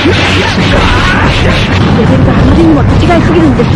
レベルがあまりにも違いすぎるんです。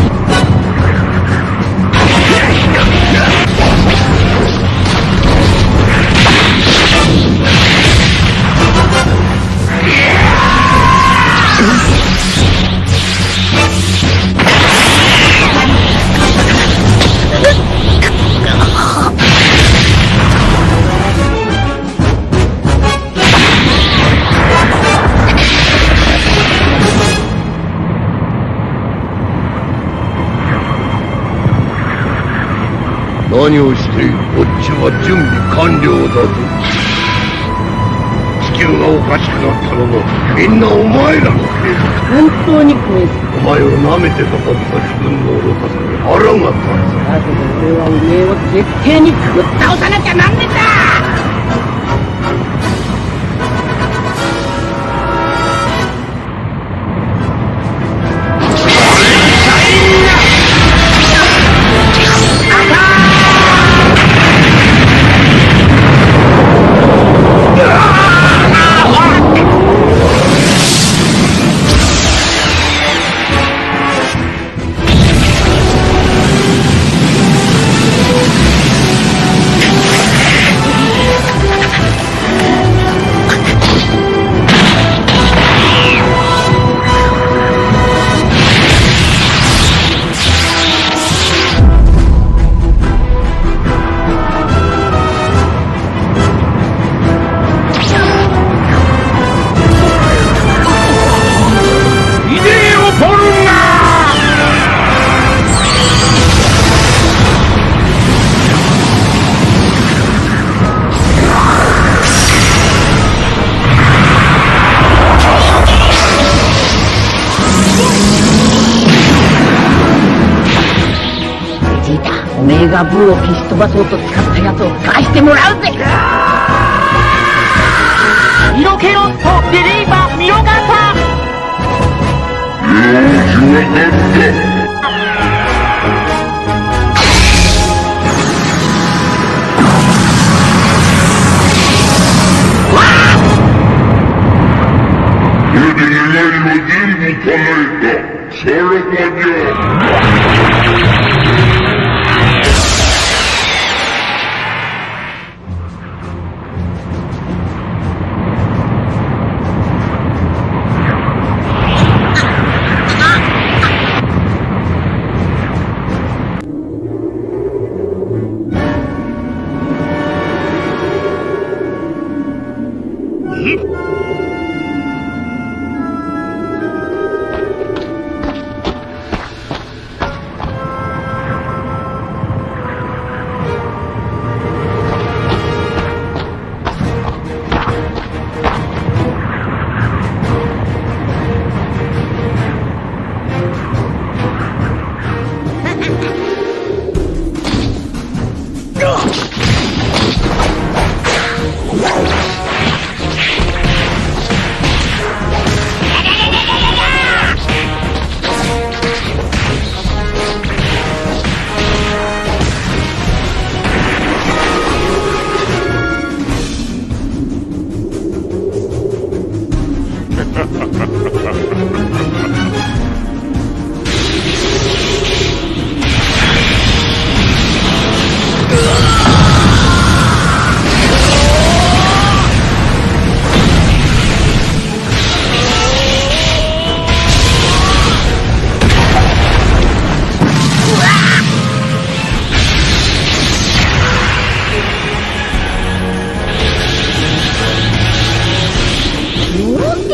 何をしている？こっちは準備完了だぞ。地球がおかしくなったのもみんなお前らのせいだ。本当に怖い。お前を舐めてたはずだ。自分の愚かさに腹が立つ。だけど俺はおめえを絶対にぶっ倒さなきゃなんねんだ。おめえがブーを消し飛ばそうと使ったやつを返してもらうぜ。色気ロットデリーバーミロガタ。これで願いは全部叶えた。さらばじゃ。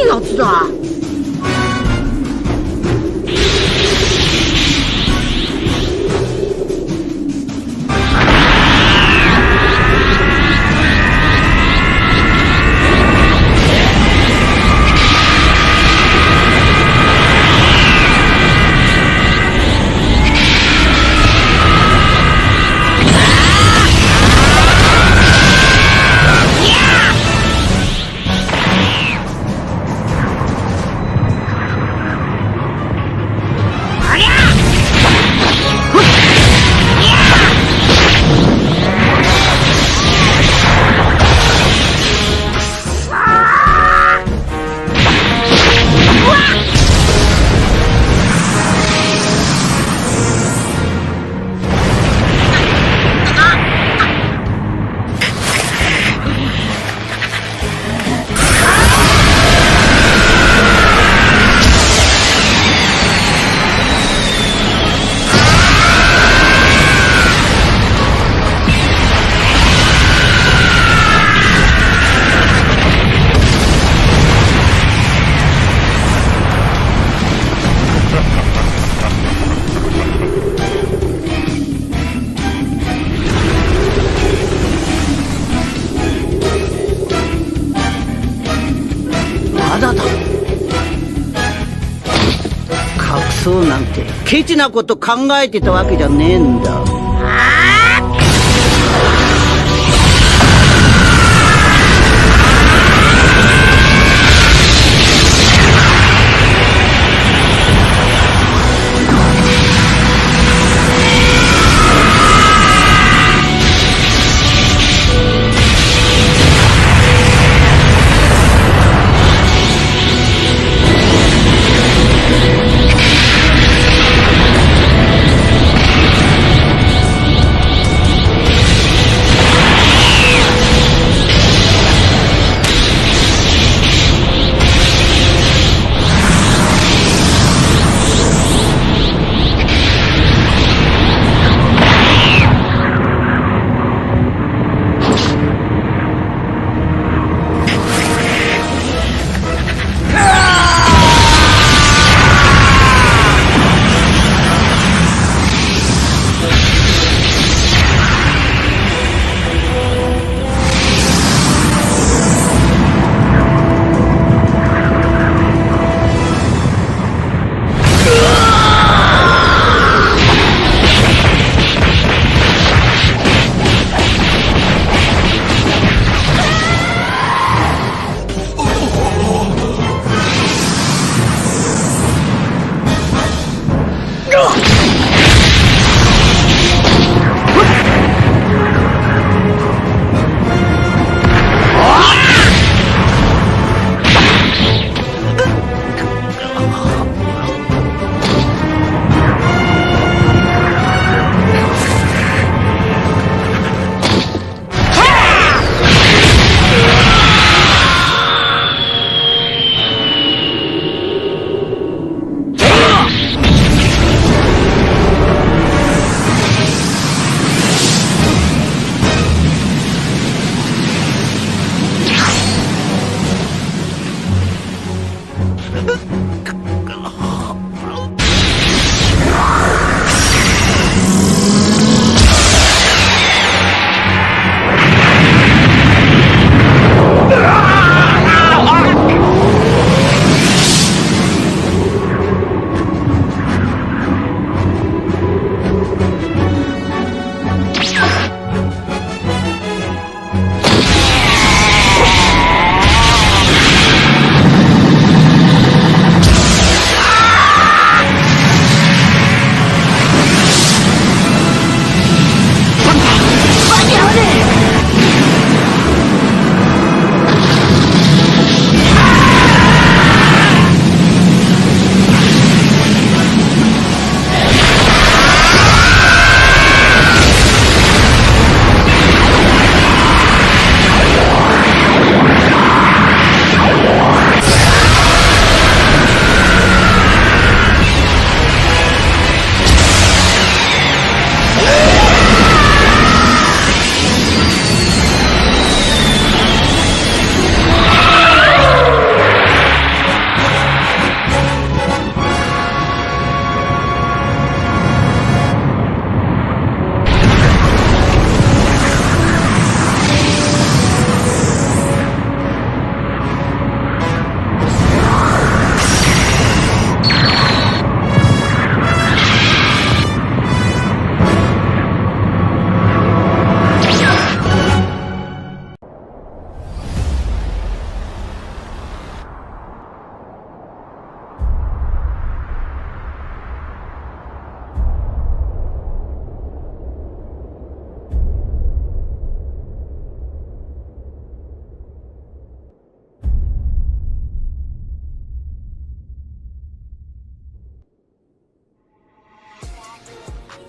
やつだ。そうなんてケチなこと考えてたわけじゃねえんだ。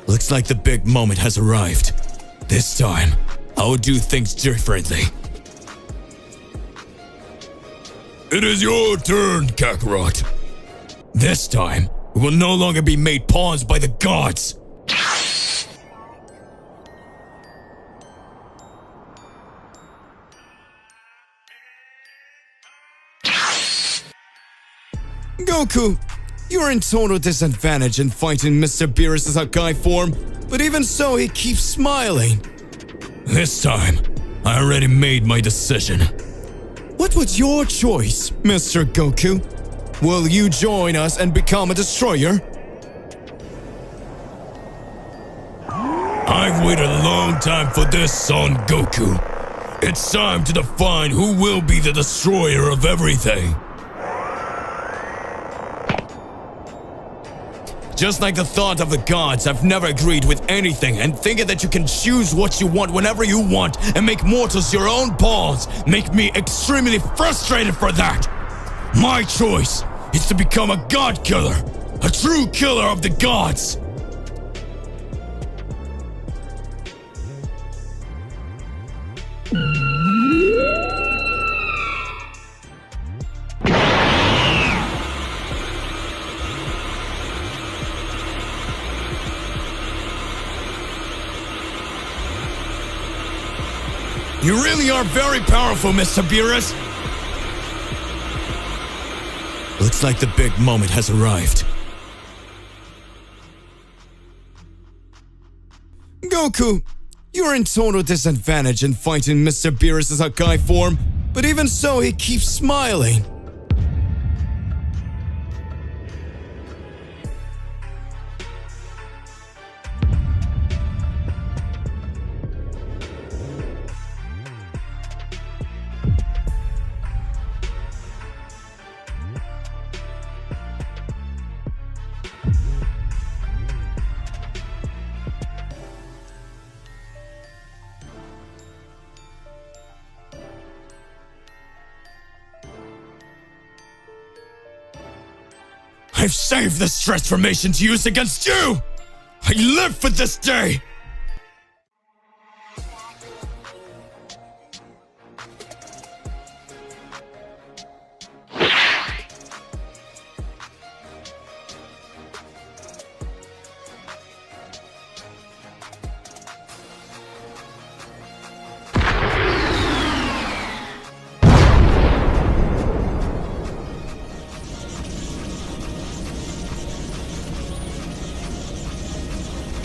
Looks like the big moment has arrived. This time, I will do things differently. It is your turn, Kakarot. This time, we will no longer be made pawns by the gods. Goku, you're in total disadvantage in fighting Mr. Beerus' Hakai form, but even so, he keeps smiling. This time, I already made my decision. What was your choice, Mr. Goku? Will you join us and become a destroyer? I've waited a long time for this, Son Goku. It's time to define who will be the destroyer of everything. Just like the thought of the gods, I've never agreed with anything, and thinking that you can choose what you want whenever you want and make mortals your own pawns make me extremely frustrated for that. My choice is to become a god killer, a true killer of the gods. You really are very powerful, Mr. Beerus. Looks like the big moment has arrived. Goku, you're in total disadvantage in fighting Mr. Beerus' Hakai form, but even so, he keeps smiling. I've saved this transformation to use against you! I live for this day!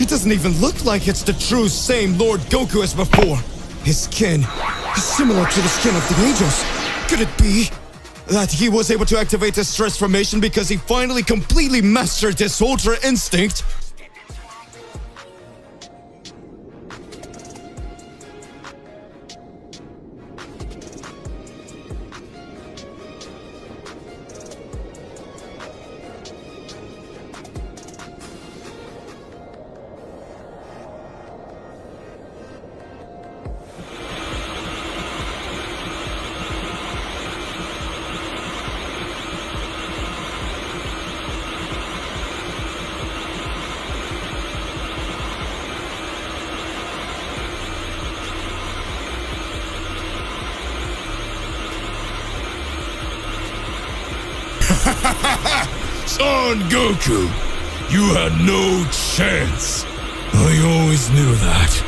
It doesn't even look like it's the true same Lord Goku as before. His skin is similar to the skin of the angels. Could it be that he was able to activate this transformation because he finally completely mastered this Ultra Instinct? Son Goku, you had no chance. I always knew that.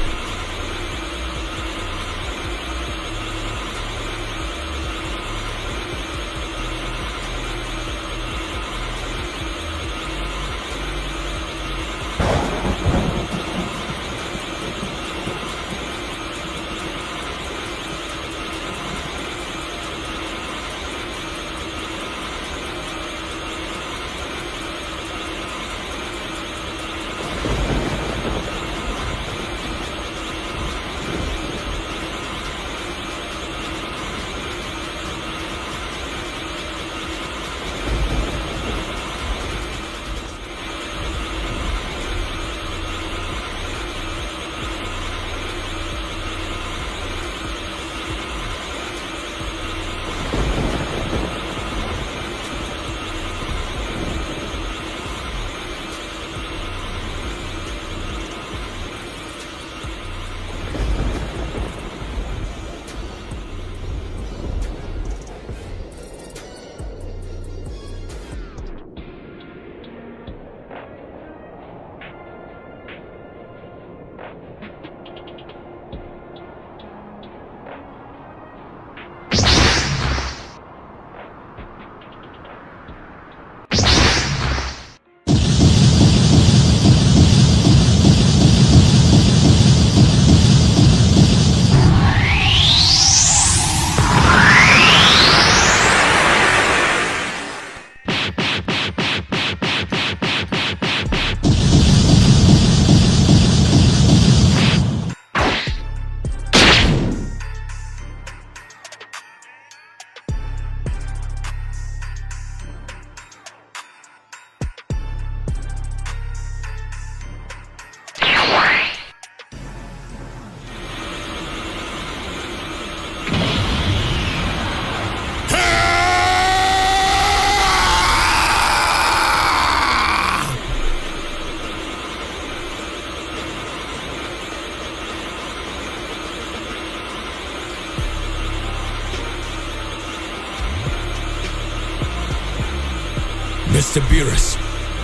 Mr. Beerus,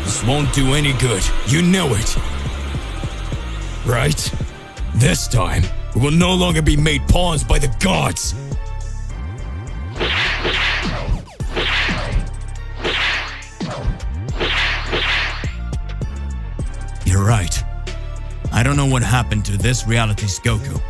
this won't do any good. You know it. Right? This time, we will no longer be made pawns by the gods. You're right. I don't know what happened to this reality's Goku.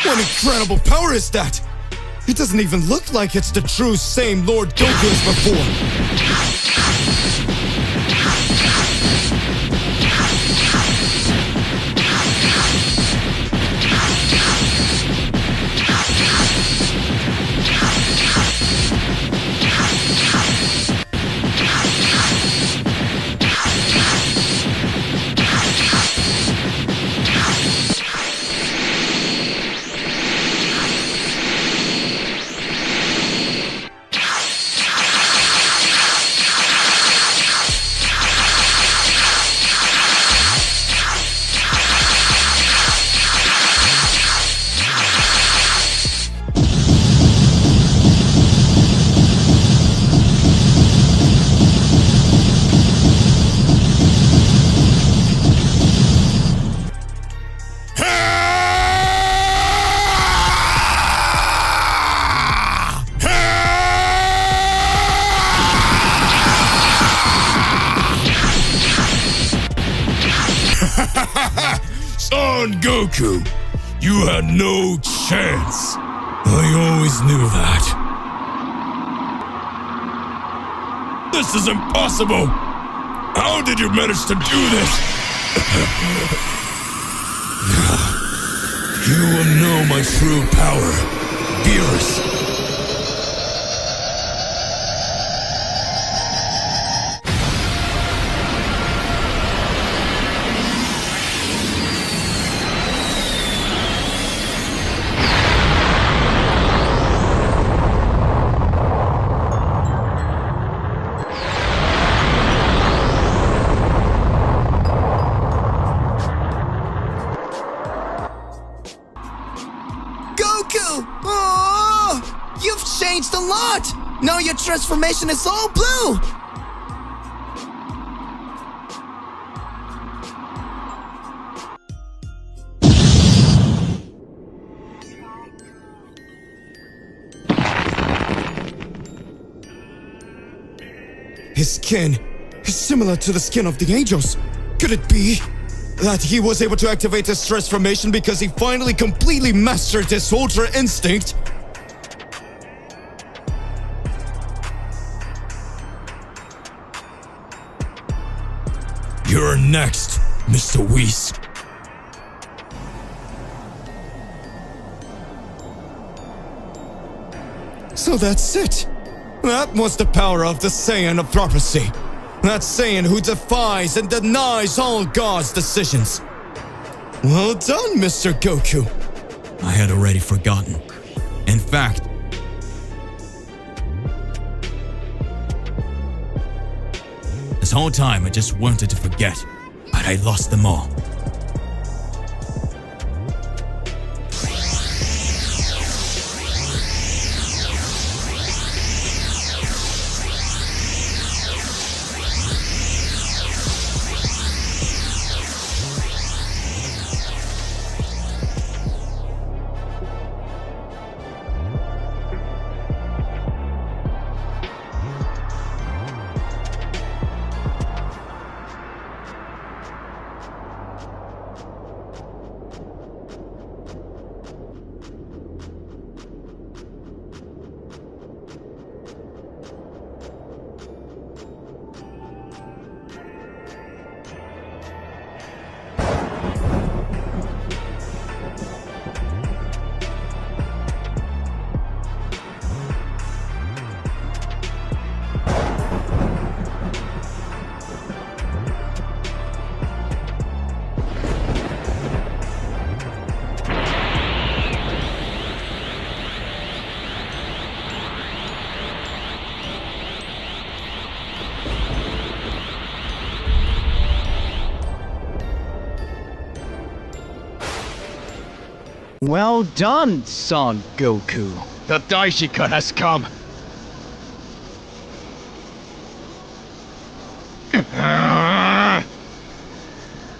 What incredible power is that? It doesn't even look like it's the true same Lord Goku as before. Son Goku, you had no chance. I always knew that. This is impossible. How did you manage to do this? You will know my true power, Beerus. Goku! Oh, you've changed a lot! Now your transformation is all blue! His skin is similar to the skin of the angels. Could it be that he was able to activate his transformation because he finally completely mastered his Ultra Instinct? You're next, Mr. Whis. So that's it. That was the power of the Saiyan of prophecy. That Saiyan who defies and denies all God's decisions. Well done, Mr. Goku. I had already forgotten. In fact, this whole time I just wanted to forget, but I lost them all. Well done, Son Goku. The Daishika has come.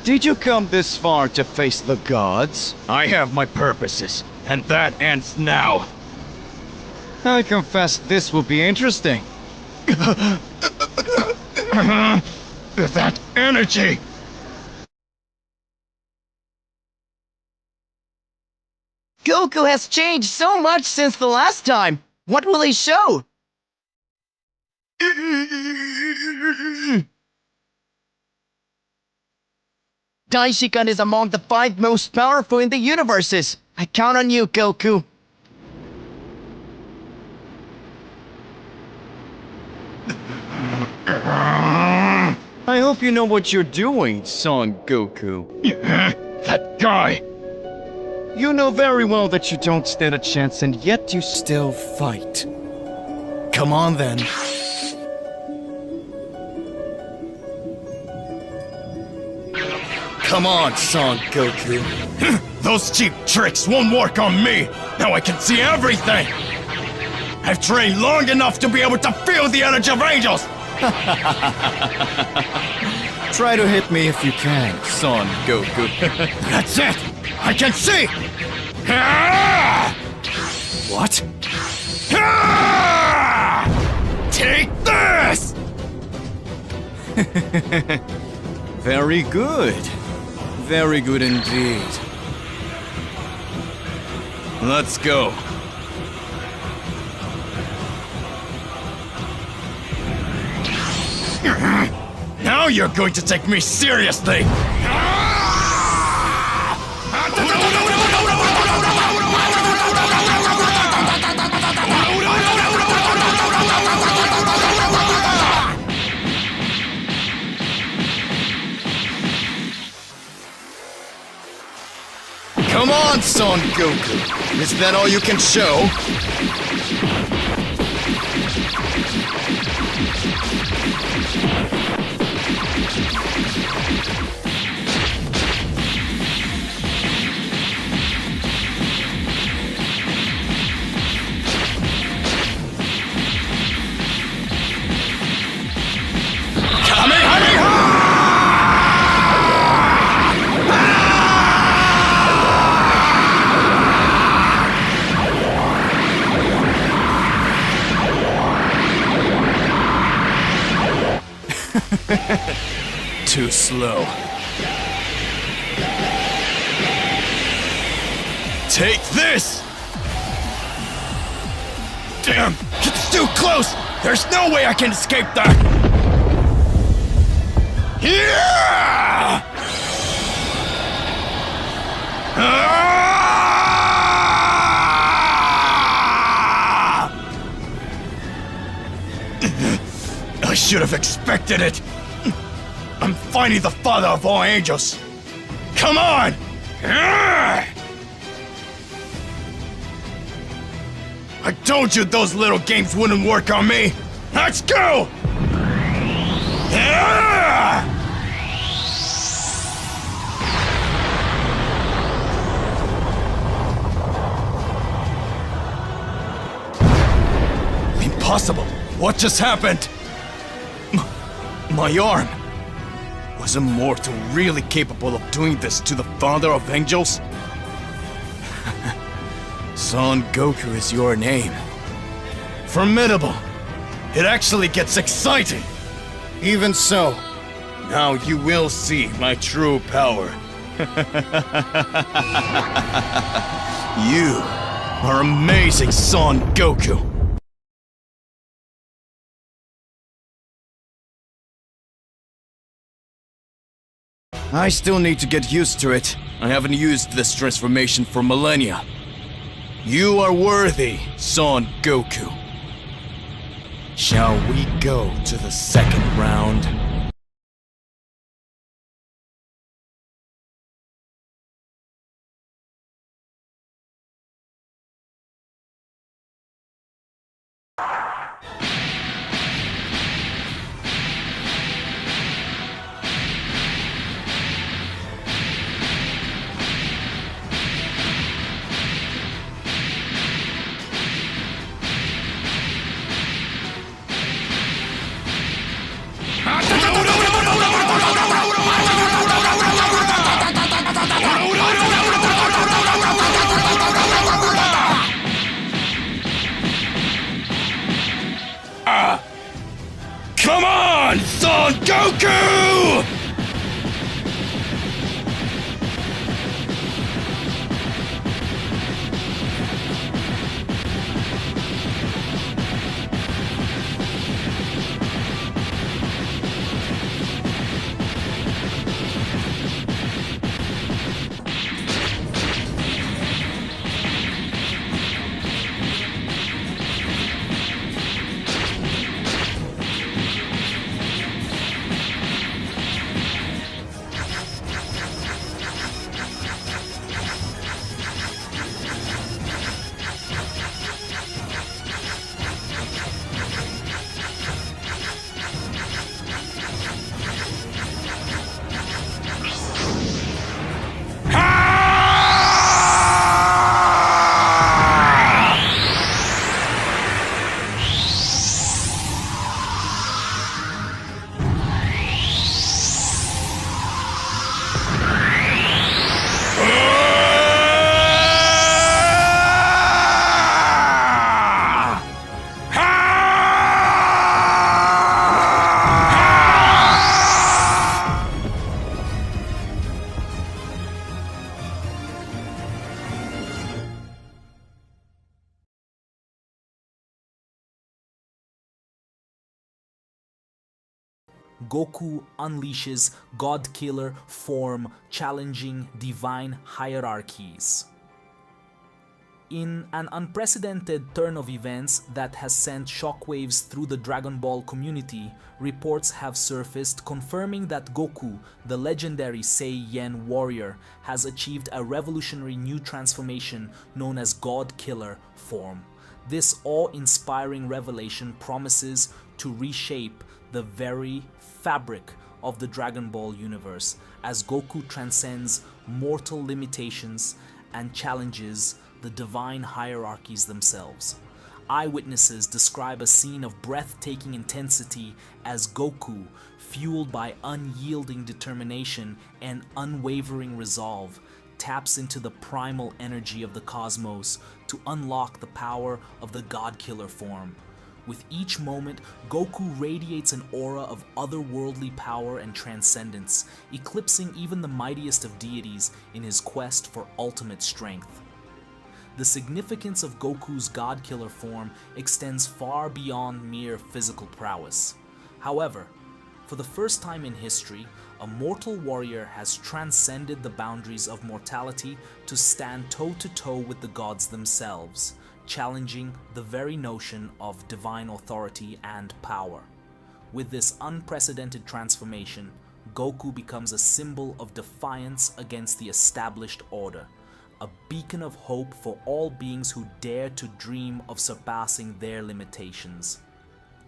Did you come this far to face the gods? I have my purposes, and that ends now. I confess this will be interesting. That energy! Goku has changed so much since the last time. What will he show? Daishikan is among the 5 most powerful in the universes. I count on you, Goku. I hope you know what you're doing, Son Goku. That guy! You know very well that you don't stand a chance, and yet you still fight. Come on, then. Come on, Son Goku. Those cheap tricks won't work on me! Now I can see everything! I've trained long enough to be able to feel the energy of angels! Try to hit me if you can, Son Goku. That's it! I can see! Ah! What? Ah! Take this! Very good. Very good indeed. Let's go. Now you're going to take me seriously! Come on, Son Goku. Is that all you can show? Too slow. Take this! Damn! It's too close! There's no way I can escape that! Yeah! I should have expected it! I'm finally the father of all angels! Come on! I told you those little games wouldn't work on me! Let's go! Impossible! What just happened? My arm! Was a mortal really capable of doing this to the father of angels? Son Goku is your name. Formidable! It actually gets exciting! Even so, now you will see my true power. You are amazing, Son Goku! I still need to get used to it. I haven't used this transformation for millennia. You are worthy, Son Goku. Shall we go to the second round? Goku! Goku unleashes God Killer form, challenging divine hierarchies. In an unprecedented turn of events that has sent shockwaves through the Dragon Ball community, reports have surfaced confirming that Goku, the legendary Saiyan warrior, has achieved a revolutionary new transformation known as God Killer form. This awe-inspiring revelation promises to reshape the very fabric of the Dragon Ball universe as Goku transcends mortal limitations and challenges the divine hierarchies themselves. Eyewitnesses describe a scene of breathtaking intensity as Goku, fueled by unyielding determination and unwavering resolve, taps into the primal energy of the cosmos to unlock the power of the God Killer form. With each moment, Goku radiates an aura of otherworldly power and transcendence, eclipsing even the mightiest of deities in his quest for ultimate strength. The significance of Goku's God Killer form extends far beyond mere physical prowess. However, for the first time in history, a mortal warrior has transcended the boundaries of mortality to stand toe-to-toe with the gods themselves, challenging the very notion of divine authority and power. With this unprecedented transformation, Goku becomes a symbol of defiance against the established order, a beacon of hope for all beings who dare to dream of surpassing their limitations.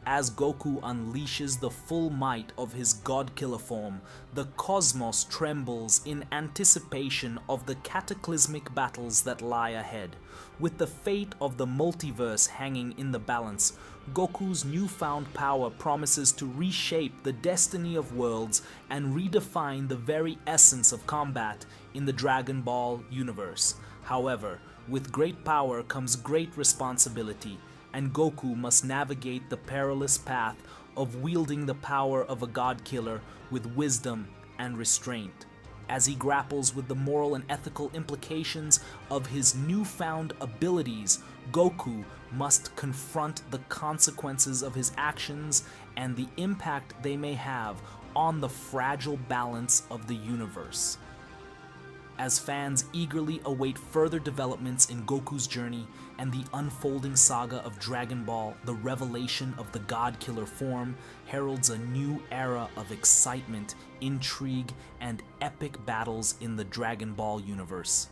As Goku unleashes the full might of his God Killer form, the cosmos trembles in anticipation of the cataclysmic battles that lie ahead. With the fate of the multiverse hanging in the balance, Goku's newfound power promises to reshape the destiny of worlds and redefine the very essence of combat in the Dragon Ball universe. However, with great power comes great responsibility, and Goku must navigate the perilous path of wielding the power of a God Killer with wisdom and restraint. As he grapples with the moral and ethical implications of his newfound abilities, Goku must confront the consequences of his actions and the impact they may have on the fragile balance of the universe. As fans eagerly await further developments in Goku's journey and the unfolding saga of Dragon Ball, the revelation of the God Killer form heralds a new era of excitement, intrigue, and epic battles in the Dragon Ball universe.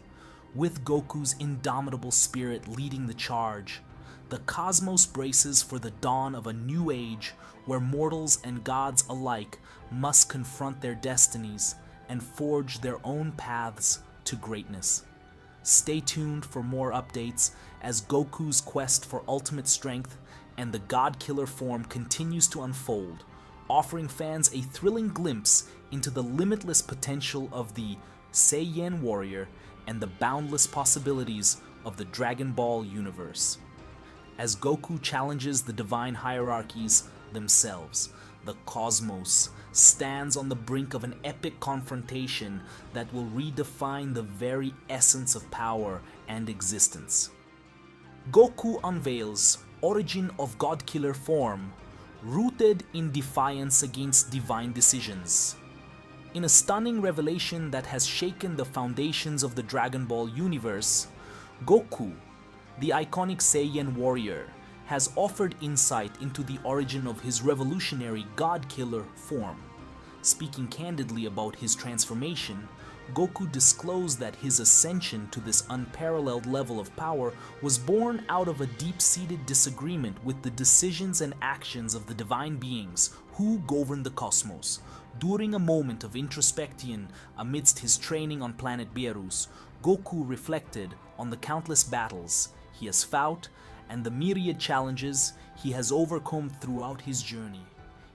With Goku's indomitable spirit leading the charge, the cosmos braces for the dawn of a new age where mortals and gods alike must confront their destinies and forge their own paths to greatness. Stay tuned for more updates as Goku's quest for ultimate strength and the God Killer form continues to unfold, offering fans a thrilling glimpse into the limitless potential of the Saiyan warrior and the boundless possibilities of the Dragon Ball universe. As Goku challenges the divine hierarchies themselves, the cosmos, stands on the brink of an epic confrontation that will redefine the very essence of power and existence. Goku unveils origin of God-Killer form, rooted in defiance against divine decisions. In a stunning revelation that has shaken the foundations of the Dragon Ball universe, Goku, the iconic Saiyan warrior, has offered insight into the origin of his revolutionary God-Killer form. Speaking candidly about his transformation, Goku disclosed that his ascension to this unparalleled level of power was born out of a deep-seated disagreement with the decisions and actions of the divine beings who govern the cosmos. During a moment of introspection amidst his training on planet Beerus, Goku reflected on the countless battles he has fought and the myriad challenges he has overcome throughout his journey.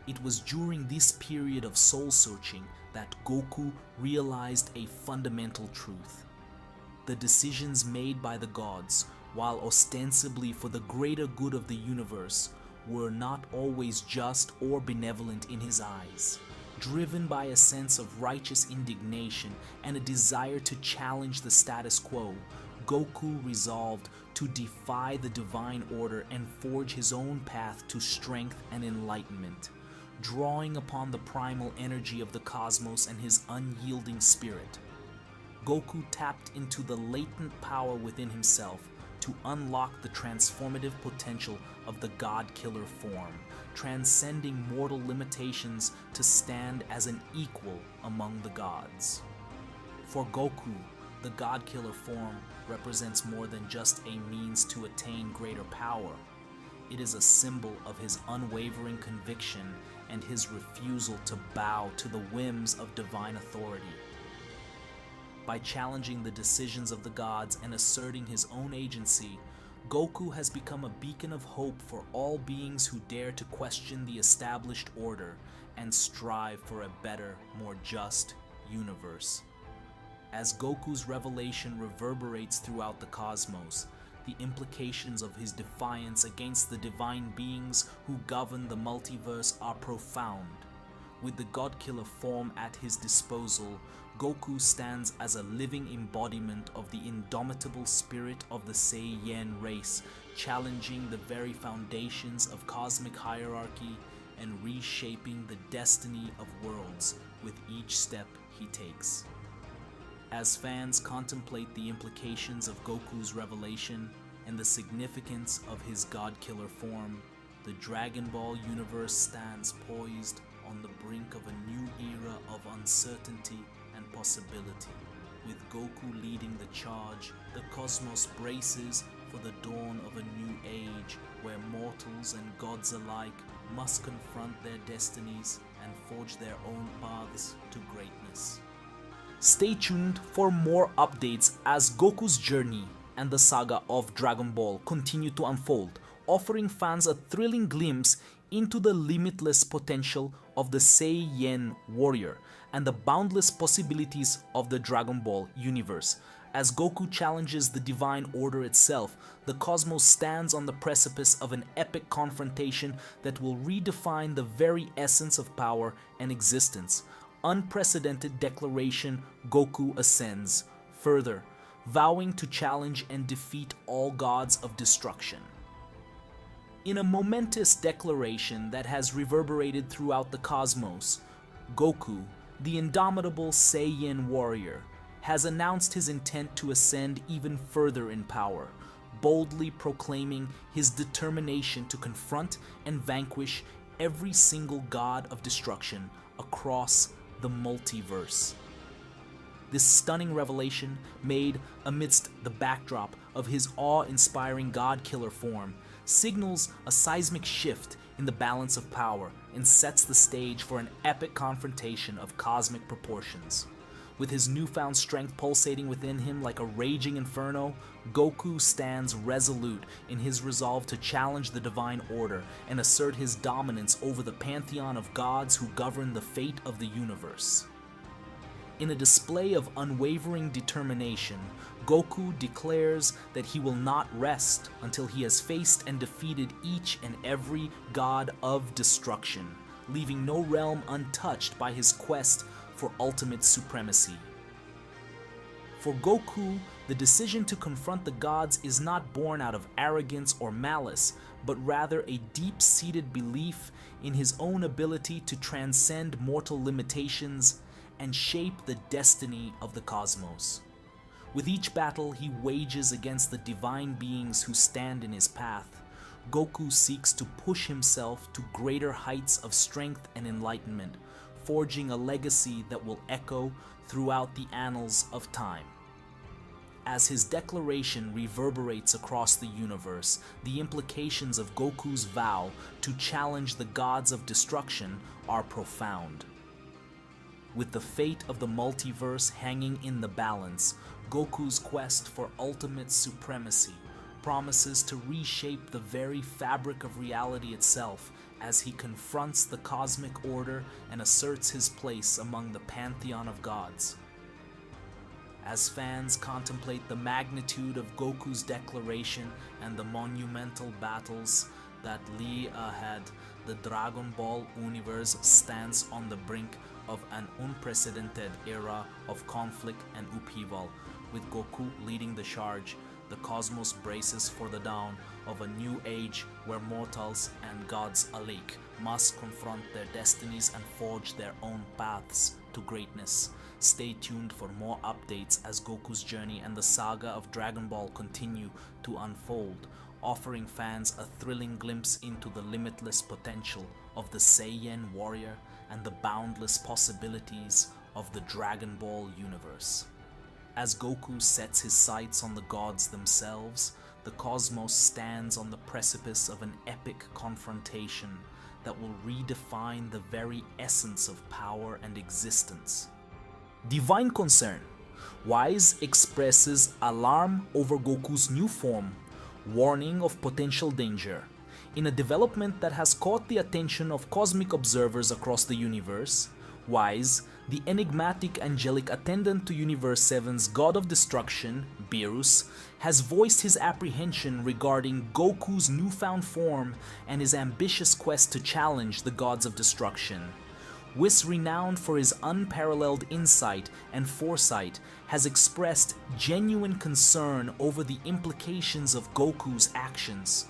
It was during this period of soul-searching that Goku realized a fundamental truth. The decisions made by the gods, while ostensibly for the greater good of the universe, were not always just or benevolent in his eyes. Driven by a sense of righteous indignation and a desire to challenge the status quo, Goku resolved to defy the divine order and forge his own path to strength and enlightenment. Drawing upon the primal energy of the cosmos and his unyielding spirit, Goku tapped into the latent power within himself to unlock the transformative potential of the God-Killer form, transcending mortal limitations to stand as an equal among the gods. For Goku, the God-Killer form represents more than just a means to attain greater power. It is a symbol of his unwavering conviction and his refusal to bow to the whims of divine authority. By challenging the decisions of the gods and asserting his own agency, Goku has become a beacon of hope for all beings who dare to question the established order and strive for a better, more just universe. As Goku's revelation reverberates throughout the cosmos, the implications of his defiance against the divine beings who govern the multiverse are profound. With the God-Killer form at his disposal, Goku stands as a living embodiment of the indomitable spirit of the Saiyan race, challenging the very foundations of cosmic hierarchy and reshaping the destiny of worlds with each step he takes. As fans contemplate the implications of Goku's revelation and the significance of his God-Killer form, the Dragon Ball universe stands poised on the brink of a new era of uncertainty and possibility. With Goku leading the charge, the cosmos braces for the dawn of a new age where mortals and gods alike must confront their destinies and forge their own paths to greatness. Stay tuned for more updates as Goku's journey and the saga of Dragon Ball continue to unfold, offering fans a thrilling glimpse into the limitless potential of the Saiyan warrior and the boundless possibilities of the Dragon Ball universe. As Goku challenges the divine order itself, the cosmos stands on the precipice of an epic confrontation that will redefine the very essence of power and existence. Unprecedented declaration, Goku ascends, further, vowing to challenge and defeat all gods of destruction. In a momentous declaration that has reverberated throughout the cosmos, Goku, the indomitable Saiyan warrior, has announced his intent to ascend even further in power, boldly proclaiming his determination to confront and vanquish every single god of destruction across the multiverse. This stunning revelation, made amidst the backdrop of his awe-inspiring God-Killer form, signals a seismic shift in the balance of power and sets the stage for an epic confrontation of cosmic proportions. With his newfound strength pulsating within him like a raging inferno, Goku stands resolute in his resolve to challenge the divine order and assert his dominance over the pantheon of gods who govern the fate of the universe. In a display of unwavering determination, Goku declares that he will not rest until he has faced and defeated each and every god of destruction, leaving no realm untouched by his quest for ultimate supremacy. For Goku, the decision to confront the gods is not born out of arrogance or malice, but rather a deep-seated belief in his own ability to transcend mortal limitations and shape the destiny of the cosmos. With each battle he wages against the divine beings who stand in his path, Goku seeks to push himself to greater heights of strength and enlightenment, forging a legacy that will echo throughout the annals of time. As his declaration reverberates across the universe, the implications of Goku's vow to challenge the gods of destruction are profound. With the fate of the multiverse hanging in the balance, Goku's quest for ultimate supremacy promises to reshape the very fabric of reality itself as he confronts the cosmic order and asserts his place among the pantheon of gods. As fans contemplate the magnitude of Goku's declaration and the monumental battles that lie ahead, the Dragon Ball universe stands on the brink of an unprecedented era of conflict and upheaval. With Goku leading the charge, the cosmos braces for the dawn of a new age where mortals and gods alike must confront their destinies and forge their own paths to greatness. Stay tuned for more updates as Goku's journey and the saga of Dragon Ball continue to unfold, offering fans a thrilling glimpse into the limitless potential of the Saiyan warrior and the boundless possibilities of the Dragon Ball universe. As Goku sets his sights on the gods themselves, the cosmos stands on the precipice of an epic confrontation that will redefine the very essence of power and existence. Divine concern. Wise expresses alarm over Goku's new form, warning of potential danger. In a development that has caught the attention of cosmic observers across the universe, Wise, the enigmatic angelic attendant to Universe 7's God of Destruction, Beerus, has voiced his apprehension regarding Goku's newfound form and his ambitious quest to challenge the gods of destruction. Whis, renowned for his unparalleled insight and foresight, has expressed genuine concern over the implications of Goku's actions,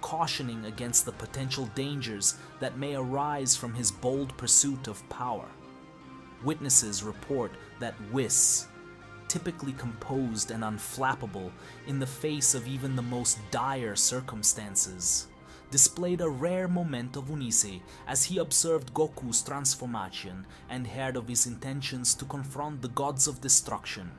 cautioning against the potential dangers that may arise from his bold pursuit of power. Witnesses report that Whis, typically composed and unflappable in the face of even the most dire circumstances, displayed a rare moment of unease as he observed Goku's transformation and heard of his intentions to confront the gods of destruction.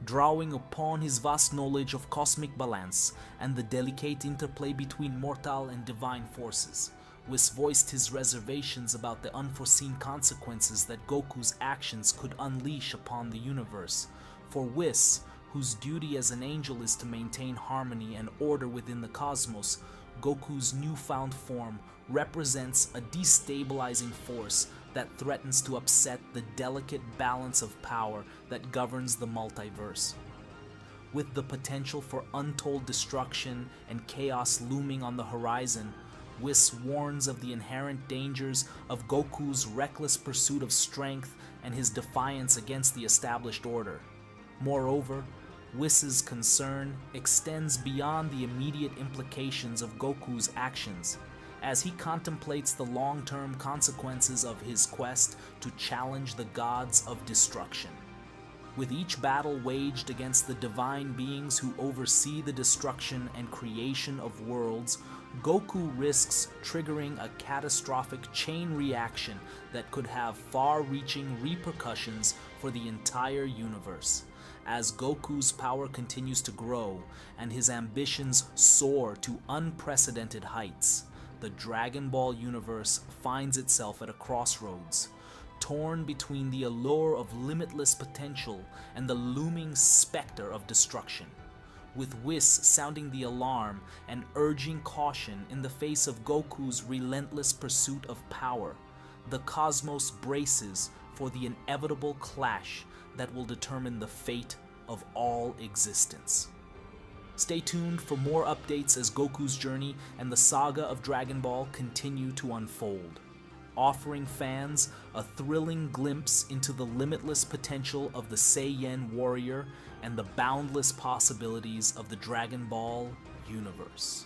Drawing upon his vast knowledge of cosmic balance and the delicate interplay between mortal and divine forces, Whis voiced his reservations about the unforeseen consequences that Goku's actions could unleash upon the universe. For Whis, whose duty as an angel is to maintain harmony and order within the cosmos, Goku's newfound form represents a destabilizing force that threatens to upset the delicate balance of power that governs the multiverse. With the potential for untold destruction and chaos looming on the horizon, Whis warns of the inherent dangers of Goku's reckless pursuit of strength and his defiance against the established order. Moreover, Whis's concern extends beyond the immediate implications of Goku's actions, as he contemplates the long-term consequences of his quest to challenge the gods of destruction. With each battle waged against the divine beings who oversee the destruction and creation of worlds, Goku risks triggering a catastrophic chain reaction that could have far-reaching repercussions for the entire universe. As Goku's power continues to grow and his ambitions soar to unprecedented heights, the Dragon Ball universe finds itself at a crossroads, torn between the allure of limitless potential and the looming specter of destruction. With Whis sounding the alarm and urging caution in the face of Goku's relentless pursuit of power, the cosmos braces for the inevitable clash that will determine the fate of all existence. Stay tuned for more updates as Goku's journey and the saga of Dragon Ball continue to unfold. offering fans a thrilling glimpse into the limitless potential of the Saiyan warrior and the boundless possibilities of the Dragon Ball universe.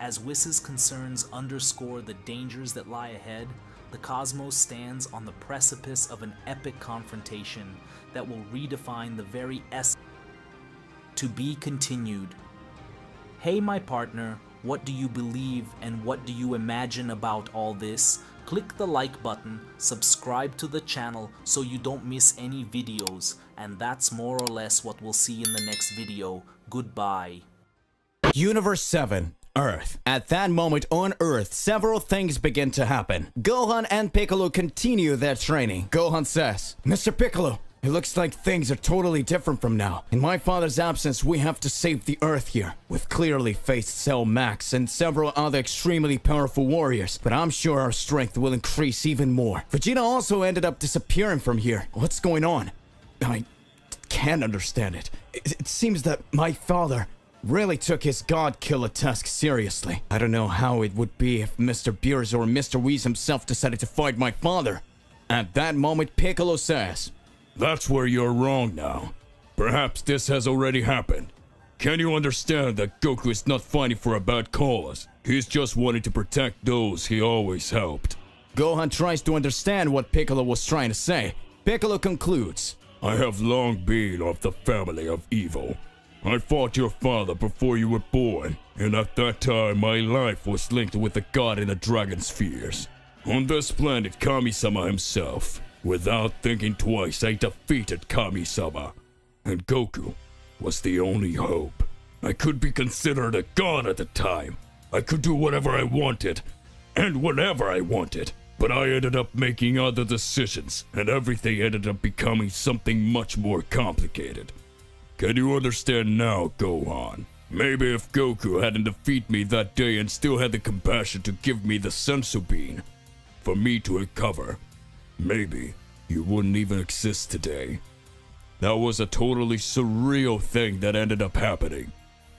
As Whis' concerns underscore the dangers that lie ahead, the cosmos stands on the precipice of an epic confrontation that will redefine the very essence. To be continued. Hey my partner, what do you believe and what do you imagine about all this? Click the like button, subscribe to the channel so you don't miss any videos, and that's more or less what we'll see in the next video. Goodbye. Universe 7. Earth. At that moment on Earth, several things begin to happen. Gohan and Piccolo continue their training. Gohan says, Mr. Piccolo, it looks like things are totally different from now. In my father's absence, we have to save the Earth here. We've clearly faced Cell Max and several other extremely powerful warriors, but I'm sure our strength will increase even more. Vegeta also ended up disappearing from here. What's going on? I can't understand it. It seems that my father really took his God Killer task seriously. I don't know how it would be if Mr. Beerus or Mr. Whis himself decided to fight my father. At that moment, Piccolo says, That's where you're wrong now. Perhaps this has already happened. Can you understand that Goku is not fighting for a bad cause? He's just wanting to protect those he always helped. Gohan tries to understand what Piccolo was trying to say. Piccolo concludes, I have long been of the family of evil. I fought your father before you were born, and at that time my life was linked with the god in the dragon spheres. On this planet, Kami-sama himself. Without thinking twice, I defeated Kami-sama. And Goku was the only hope. I could be considered a god at the time. I could do whatever I wanted, and whenever I wanted. But I ended up making other decisions, and everything ended up becoming something much more complicated. Can you understand now, Gohan? Maybe if Goku hadn't defeated me that day and still had the compassion to give me the Senzu Bean for me to recover, maybe you wouldn't even exist today. That was a totally surreal thing that ended up happening.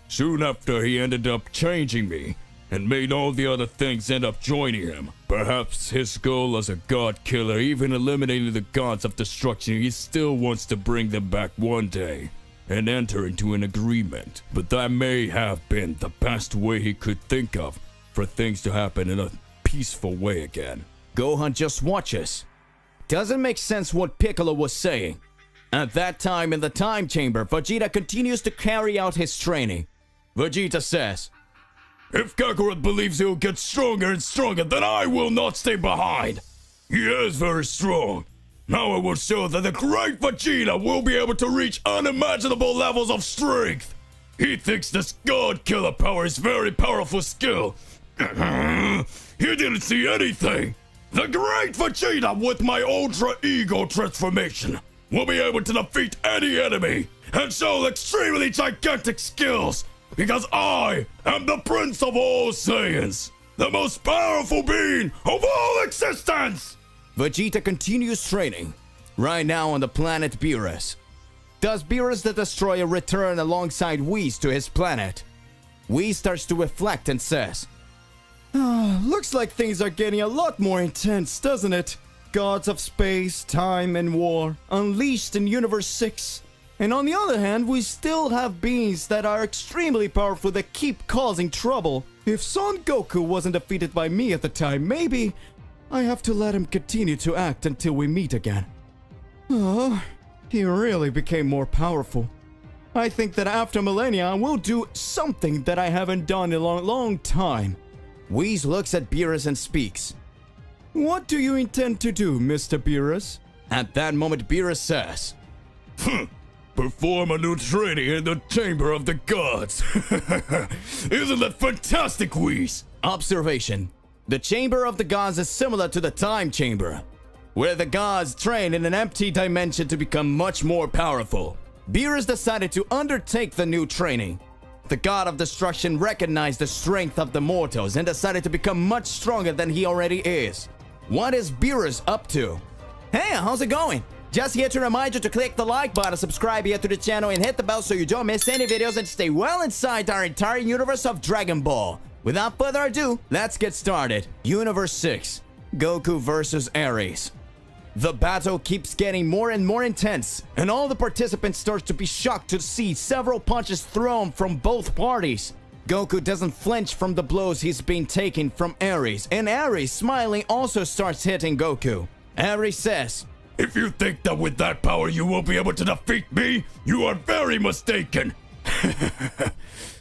Soon after, he ended up changing me and made all the other things end up joining him. Perhaps his goal as a god killer, even eliminating the gods of destruction, he still wants to bring them back one day and enter into an agreement. But that may have been the best way he could think of for things to happen in a peaceful way again. Gohan just watches. Doesn't make sense what Piccolo was saying. At that time in the time chamber, Vegeta continues to carry out his training. Vegeta says, If Kakarot believes he'll get stronger and stronger, then I will not stay behind. He is very strong. Now I will show that the great Vegeta will be able to reach unimaginable levels of strength. He thinks this God Killer power is very powerful skill. He didn't see anything. The great Vegeta with my Ultra Ego transformation will be able to defeat any enemy and show extremely gigantic skills because I am the Prince of all Saiyans, the most powerful being of all existence. Vegeta continues training, right now on the planet Beerus. Does Beerus the Destroyer return alongside Whis to his planet? Whis starts to reflect and says, looks like things are getting a lot more intense, doesn't it? Gods of space, time, and war, unleashed in Universe 6. And on the other hand, we still have beings that are extremely powerful that keep causing trouble. If Son Goku wasn't defeated by me at the time, maybe I have to let him continue to act until we meet again. Oh, he really became more powerful. I think that after millennia, I will do something that I haven't done in a long time. Whis looks at Beerus and speaks. What do you intend to do, Mr. Beerus? At that moment, Beerus says, Perform a new training in the Chamber of the Gods. Isn't that fantastic, Whis? Observation. The Chamber of the Gods is similar to the Time Chamber, where the gods train in an empty dimension to become much more powerful. Beerus decided to undertake the new training. The god of destruction recognized the strength of the mortals and decided to become much stronger than he already is. What is Beerus up to? Hey, how's it going? Just here to remind you to click the like button, subscribe here to the channel, and hit the bell so you don't miss any videos and stay well inside our entire universe of Dragon Ball. Without further ado, let's get started. Universe 6. Goku versus Ares. The battle keeps getting more and more intense, and all the participants start to be shocked to see several punches thrown from both parties. Goku doesn't flinch from the blows he's being taken from Ares, and Ares, smiling, also starts hitting Goku. Ares says, "If you think that with that power you will be able to defeat me, you are very mistaken.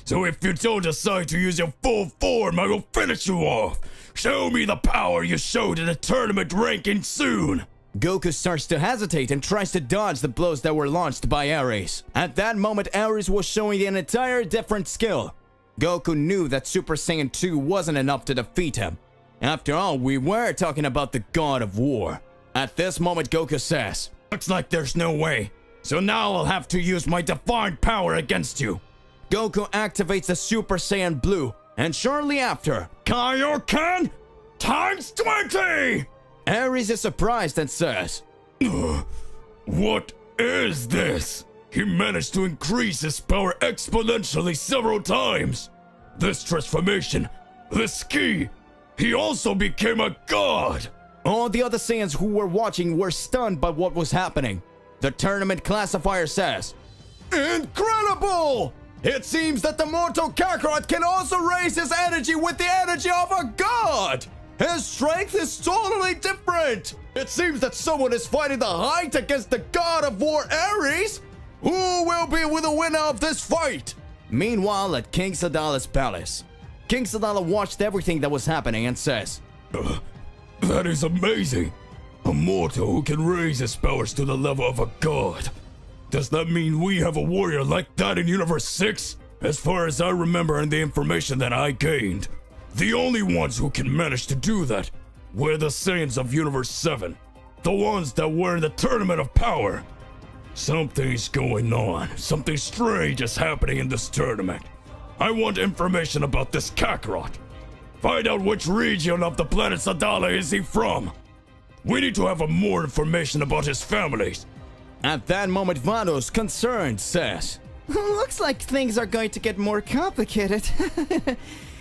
So if you don't decide to use your full form, I will finish you off. Show me the power you showed in the tournament ranking soon." Goku starts to hesitate and tries to dodge the blows that were launched by Ares. At that moment, Ares was showing an entire different skill. Goku knew that Super Saiyan 2 wasn't enough to defeat him. After all, we were talking about the God of War. At this moment, Goku says, "Looks like there's no way. So now I'll have to use my divine power against you." Goku activates the Super Saiyan Blue, and shortly after, Kaioken times 20! Ares is surprised and says, "What is this?" He managed to increase his power exponentially several times. This transformation, this ki, he also became a god. All the other Saiyans who were watching were stunned by what was happening. The tournament classifier says, "Incredible! It seems that the mortal Kakarot can also raise his energy with the energy of a god! His strength is totally different! It seems that someone is fighting the height against the God of War Ares! Who will be the winner of this fight?" Meanwhile, at King Sadala's palace, King Sadala watched everything that was happening and says, That is amazing. A mortal who can raise his powers to the level of a god. Does that mean we have a warrior like that in Universe 6? As far as I remember and the information that I gained, the only ones who can manage to do that were the Saiyans of Universe 7. The ones that were in the Tournament of Power. Something's going on. Something strange is happening in this tournament. I want information about this Kakarot. Find out which region of the planet Sadala is he from. We need to have more information about his families. At that moment, Vados, concerned, says, Looks like things are going to get more complicated.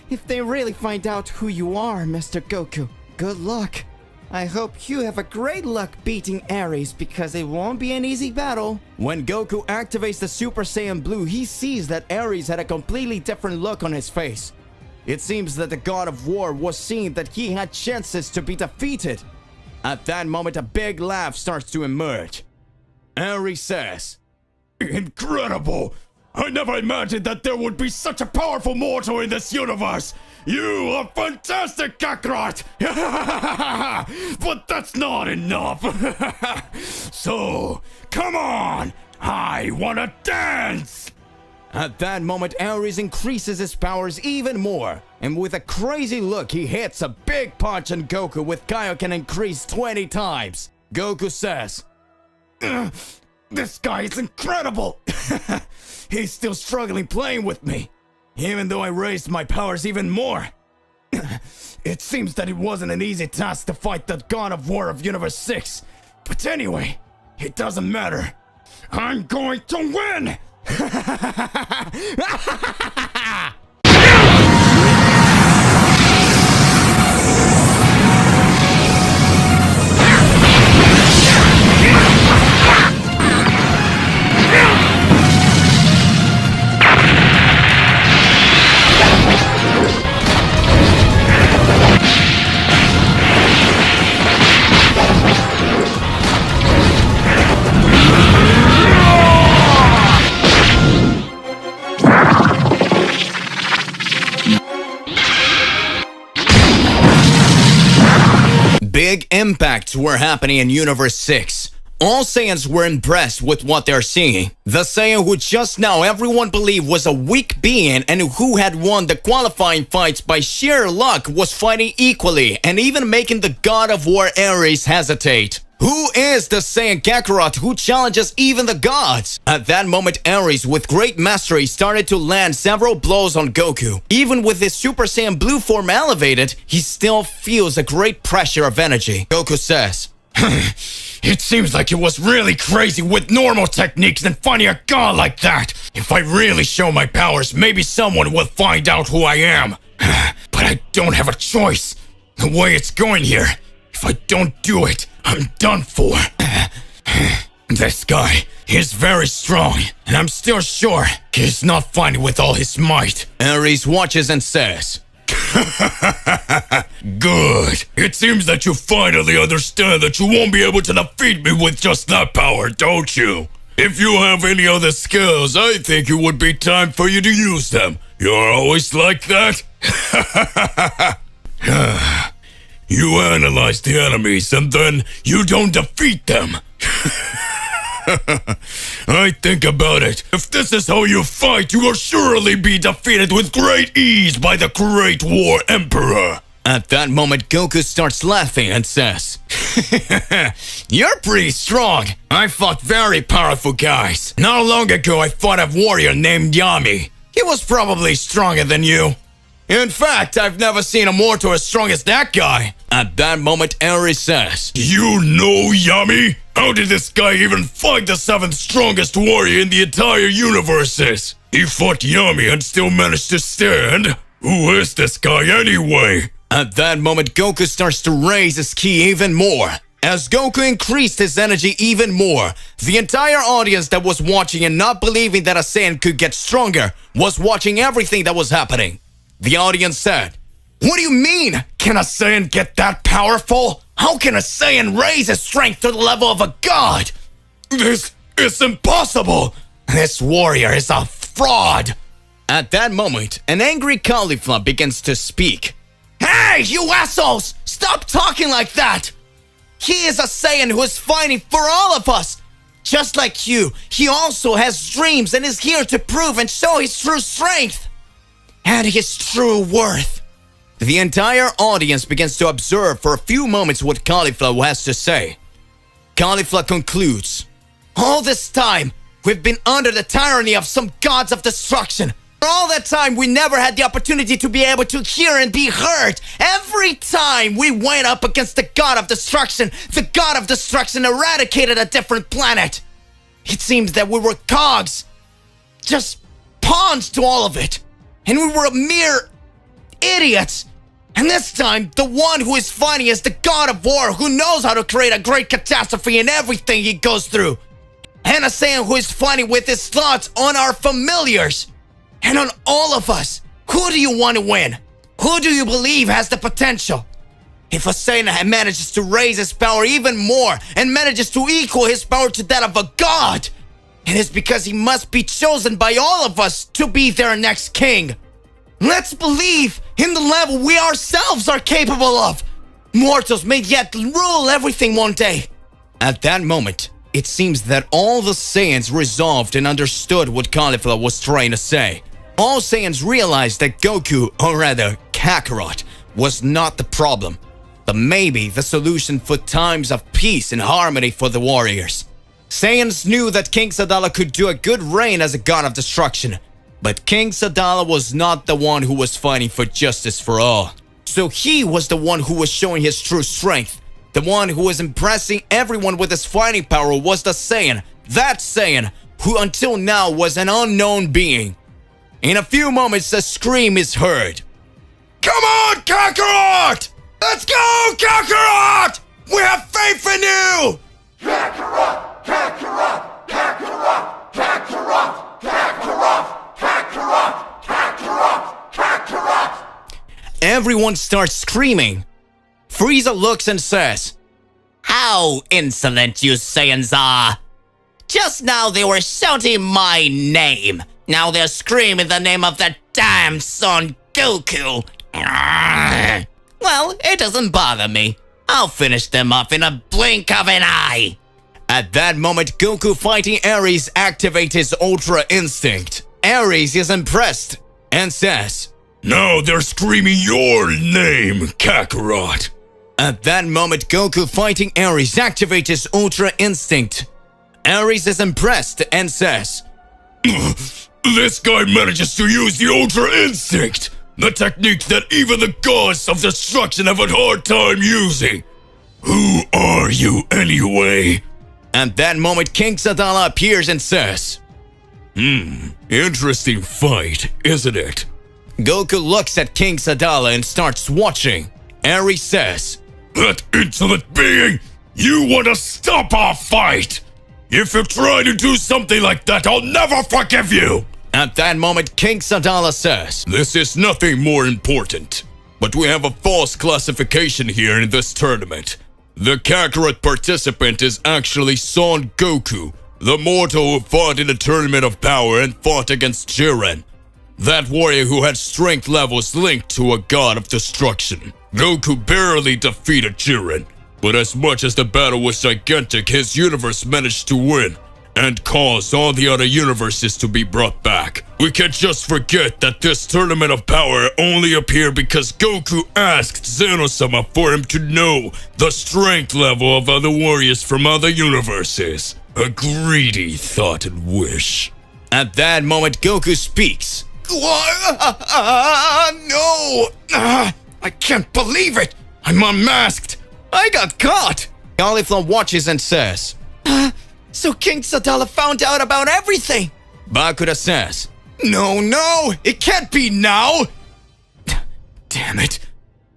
If they really find out who you are, Mr. Goku, good luck. I hope you have a great luck beating Ares, because it won't be an easy battle. When Goku activates the Super Saiyan Blue, he sees that Ares had a completely different look on his face. It seems that the God of War was seeing that he had chances to be defeated. At that moment, a big laugh starts to emerge. Ares says, "Incredible! I never imagined that there would be such a powerful mortal in this universe! You are fantastic, Kakarot! But that's not enough! So, come on! I wanna dance!" At that moment, Ares increases his powers even more, and with a crazy look, he hits a big punch on Goku with Kaioken increased 20 times. Goku says, "This guy is incredible! He's still struggling playing with me, even though I raised my powers even more. It seems that it wasn't an easy task to fight the God of War of Universe 6. But anyway, it doesn't matter. I'm going to win!" big impacts were happening in Universe 6. All Saiyans were impressed with what they're seeing. The Saiyan who just now everyone believed was a weak being and who had won the qualifying fights by sheer luck was fighting equally and even making the God of War Ares hesitate. Who is the Saiyan Kakarot who challenges even the gods? At that moment, Ares, with great mastery, started to land several blows on Goku. Even with his Super Saiyan Blue form elevated, he still feels a great pressure of energy. Goku says, "It seems like it was really crazy with normal techniques than fighting a god like that. If I really show my powers, maybe someone will find out who I am. But I don't have a choice. The way it's going here, If I don't do it, I'm done for. This guy, he's very strong, and I'm still sure he's not fighting with all his might. Ares watches and says, Good. It seems that you finally understand that you won't be able to defeat me with just that power, don't you? If you have any other skills, I think it would be time for you to use them. You're always like that? You analyze the enemies and then you don't defeat them. I think about it. If this is how you fight, you will surely be defeated with great ease by the Great War Emperor. At that moment, Goku starts laughing and says, You're pretty strong. I fought very powerful guys. Not long ago, I fought a warrior named Yami. He was probably stronger than you. In fact, I've never seen a mortal as strong as that guy. At that moment, Ares says, You know Yami? How did this guy even fight the 7th strongest warrior in the entire universes? He fought Yami and still managed to stand? Who is this guy anyway? At that moment, Goku starts to raise his ki even more. As Goku increased his energy even more, the entire audience that was watching and not believing that a Saiyan could get stronger was watching everything that was happening. The audience said, What do you mean? Can a Saiyan get that powerful? How can a Saiyan raise his strength to the level of a god? This is impossible. This warrior is a fraud. At that moment, an angry Caulifla begins to speak. Hey, you assholes! Stop talking like that! He is a Saiyan who is fighting for all of us! Just like you, he also has dreams and is here to prove and show his true strength! And his true worth. The entire audience begins to observe for a few moments what Caulifla has to say. Caulifla concludes, All this time, we've been under the tyranny of some gods of destruction. For all that time, we never had the opportunity to be able to hear and be heard. Every time we went up against the god of destruction eradicated a different planet. It seems that we were cogs, just pawns to all of it. And we were mere idiots. And this time, the one who is fighting is the god of war who knows how to create a great catastrophe in everything he goes through. And a Saiyan who is fighting with his thoughts on our familiars. And on all of us. Who do you want to win? Who do you believe has the potential? If a Saiyan manages to raise his power even more and manages to equal his power to that of a god, it is because he must be chosen by all of us to be their next king. Let's believe in the level we ourselves are capable of. Mortals may yet rule everything one day. At that moment, it seems that all the Saiyans resolved and understood what Caulifla was trying to say. All Saiyans realized that Goku, or rather Kakarot, was not the problem, but maybe the solution for times of peace and harmony for the warriors. Saiyans knew that King Sadala could do a good reign as a god of destruction, but King Sadala was not the one who was fighting for justice for all. So he was the one who was showing his true strength. The one who was impressing everyone with his fighting power was the Saiyan, that Saiyan, who until now was an unknown being. In a few moments, a scream is heard. Come on, Kakarot! Let's go, Kakarot! We have faith in you! Kakarot! Kakarot! Kakarot! Kakarot! Kakarot! Kakarot! Kakarot! Kakarot! Everyone starts screaming. Frieza looks and says, How insolent you Saiyans are! Just now they were shouting my name. Now they're screaming the name of that damn Son Goku. Well, it doesn't bother me. I'll finish them off in a blink of an eye. At that moment, Goku fighting Ares activates his Ultra Instinct. Ares is impressed and says, Now they're screaming your name, Kakarot. At that moment, Goku fighting Ares activates his Ultra Instinct. Ares is impressed and says, This guy manages to use the Ultra Instinct, the technique that even the gods of destruction have a hard time using. Who are you anyway? At that moment, King Sadala appears and says, Interesting fight, isn't it? Goku looks at King Sadala and starts watching. Ares says, That insolent being! You want to stop our fight! If you try to do something like that, I'll never forgive you! At that moment, King Sadala says, This is nothing more important. But we have a false classification here in this tournament. The Kakarot participant is actually Son Goku, the mortal who fought in the Tournament of Power and fought against Jiren. That warrior who had strength levels linked to a god of destruction. Goku barely defeated Jiren, but as much as the battle was gigantic, his universe managed to win and caused all the other universes to be brought back. We can't just forget that this Tournament of Power only appeared because Goku asked Zeno-sama for him to know the strength level of other warriors from other universes. A greedy thought and wish. At that moment, Goku speaks. No! I can't believe it! I'm unmasked! I got caught! Cauliflower watches and says, So King Sadala found out about everything! Bakura says, No! It can't be now! Damn it.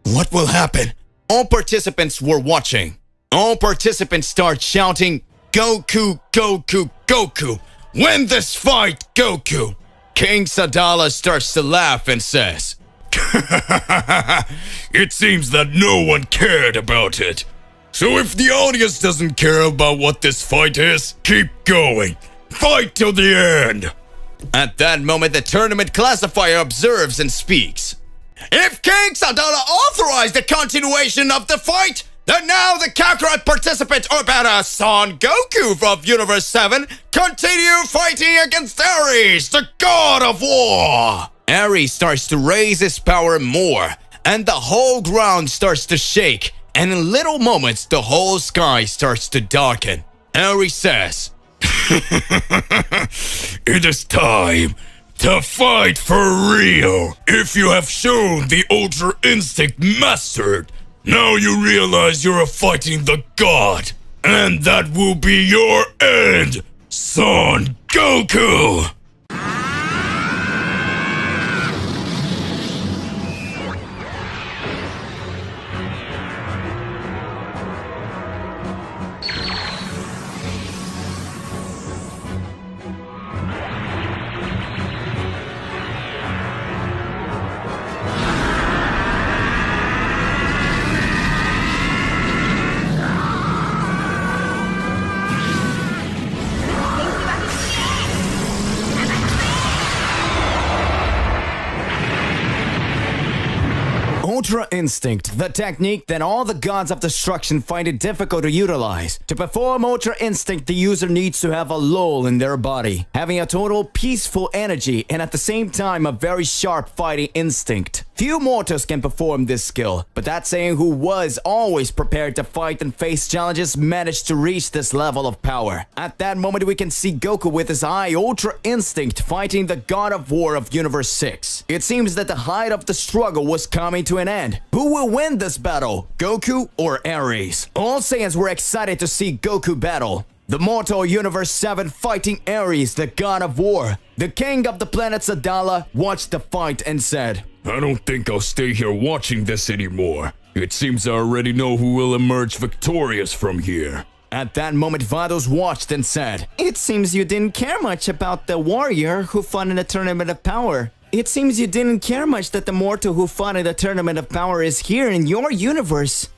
What will happen? All participants were watching. All participants start shouting, Goku, Goku, Goku! Win this fight, Goku! King Sadala starts to laugh and says, It seems that no one cared about it. So if the audience doesn't care about what this fight is, keep going. Fight till the end. At that moment, the tournament classifier observes and speaks. If King Sadala authorized the continuation of the fight, then now the Kakarot participant, or better, Son Goku of Universe 7, continue fighting against Ares, the god of war! Ares starts to raise his power more, and the whole ground starts to shake, and in little moments, the whole sky starts to darken. Ares says, It is time to fight for real. If you have shown the Ultra Instinct mastered, now you realize you're fighting the god. And that will be your end, Son Goku! Ultra Instinct, the technique that all the gods of destruction find it difficult to utilize. To perform Ultra Instinct, the user needs to have a lull in their body, having a total peaceful energy and at the same time a very sharp fighting instinct. Few mortals can perform this skill, but that Saiyan who was always prepared to fight and face challenges managed to reach this level of power. At that moment, we can see Goku with his high Ultra Instinct fighting the God of War of Universe 6. It seems that the height of the struggle was coming to an end. Who will win this battle, Goku or Ares? All Saiyans were excited to see Goku battle. The mortal Universe 7 fighting Ares, the God of War. The king of the planet Sadala watched the fight and said, I don't think I'll stay here watching this anymore. It seems I already know who will emerge victorious from here. At that moment, Vados watched and said, It seems you didn't care much about the warrior who fought in the Tournament of Power. It seems you didn't care much that the mortal who fought in the Tournament of Power is here in your universe.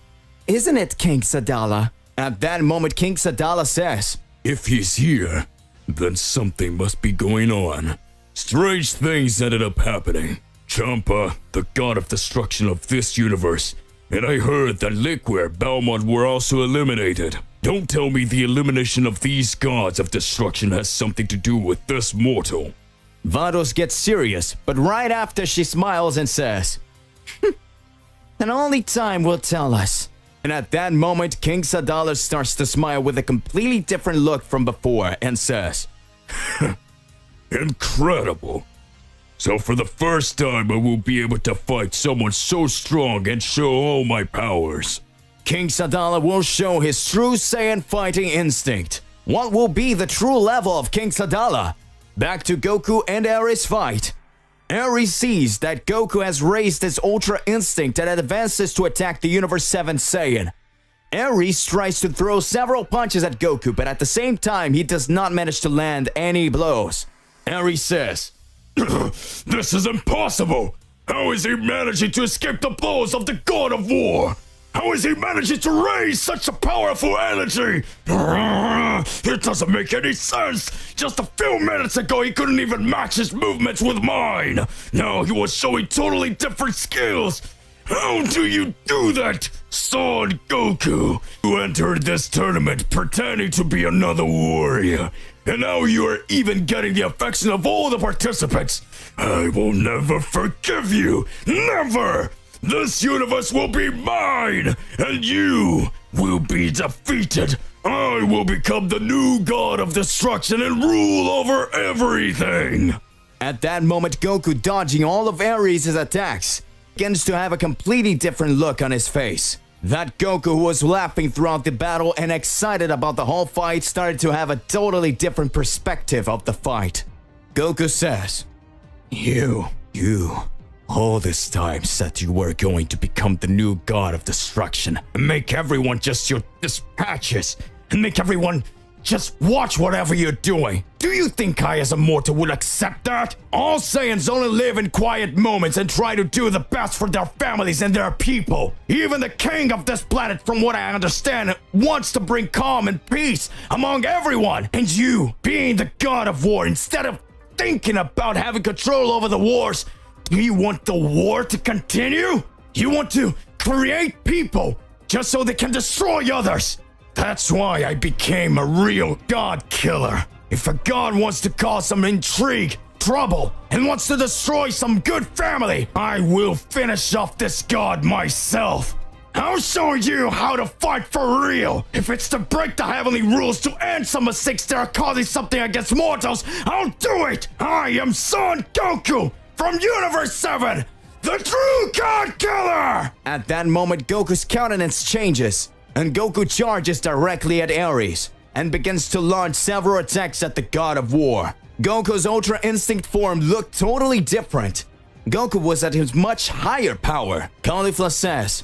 Isn't it, King Sadala? At that moment, King Sadala says, If he's here, then something must be going on. Strange things ended up happening. Champa, the god of destruction of this universe, and I heard that Liquid, Balmont were also eliminated. Don't tell me the elimination of these gods of destruction has something to do with this mortal. Vados gets serious, but right after she smiles and says, And only time will tell us. And at that moment, King Sadala starts to smile with a completely different look from before and says, Incredible. So for the first time, I will be able to fight someone so strong and show all my powers. King Sadala will show his true Saiyan fighting instinct. What will be the true level of King Sadala? Back to Goku and Ares fight. Ares sees that Goku has raised his Ultra Instinct and advances to attack the Universe 7 Saiyan. Ares tries to throw several punches at Goku, but at the same time, he does not manage to land any blows. Ares says, "This is impossible! How is he managing to escape the blows of the God of War? How is he managing to raise such a powerful energy? It doesn't make any sense! Just a few minutes ago he couldn't even match his movements with mine! Now he was showing totally different skills! How do you do that, Son Goku? You entered this tournament pretending to be another warrior, and now you are even getting the affection of all the participants! I will never forgive you! Never! This universe will be mine, and you will be defeated! I will become the new god of destruction and rule over everything!" At that moment, Goku, dodging all of Ares' attacks, begins to have a completely different look on his face. That Goku who was laughing throughout the battle and excited about the whole fight started to have a totally different perspective of the fight. Goku says, You, all this time said you were going to become the new god of destruction and make everyone just your dispatches and make everyone just watch whatever you're doing. Do you think I as a mortal would accept that? All Saiyans only live in quiet moments and try to do the best for their families and their people. Even the king of this planet, from what I understand, wants to bring calm and peace among everyone. And you, being the god of war, instead of thinking about having control over the wars, do you want the war to continue? You want to create people just so they can destroy others. That's why I became a real god killer. If a god wants to cause some intrigue, trouble, and wants to destroy some good family, I will finish off this god myself. I'll show you how to fight for real. If it's to break the heavenly rules to end some mistakes that are causing something against mortals, I'll do it. I am Son Goku from Universe 7, the true god killer. At that moment, Goku's countenance changes, and Goku charges directly at Ares and begins to launch several attacks at the God of War. Goku's Ultra Instinct form looked totally different. Goku was at his much higher power. Caulifla says,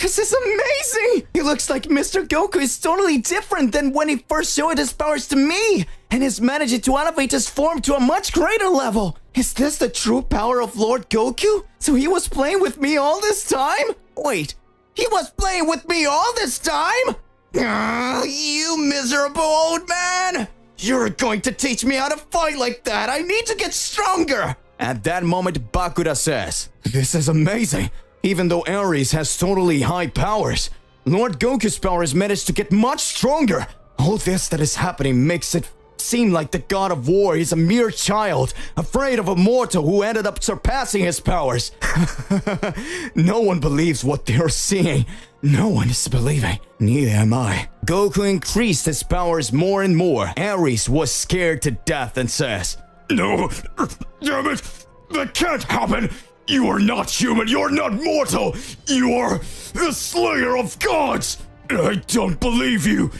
"This is amazing! It looks like Mr. Goku is totally different than when he first showed his powers to me, and is managing to elevate his form to a much greater level. Is this the true power of Lord Goku? So he was playing with me all this time? Wait, he was playing with me all this time? You miserable old man! You're going to teach me how to fight like that! I need to get stronger!" At that moment, Bakura says, "This is amazing! Even though Ares has totally high powers, Lord Goku's powers managed to get much stronger. All this that is happening makes it seem like the God of War is a mere child, afraid of a mortal who ended up surpassing his powers." No one believes what they're seeing. No one is believing. Neither am I. Goku increased his powers more and more. Ares was scared to death and says, "No, damn it, that can't happen. You are not human, you're not mortal. You are the slayer of gods. I don't believe you.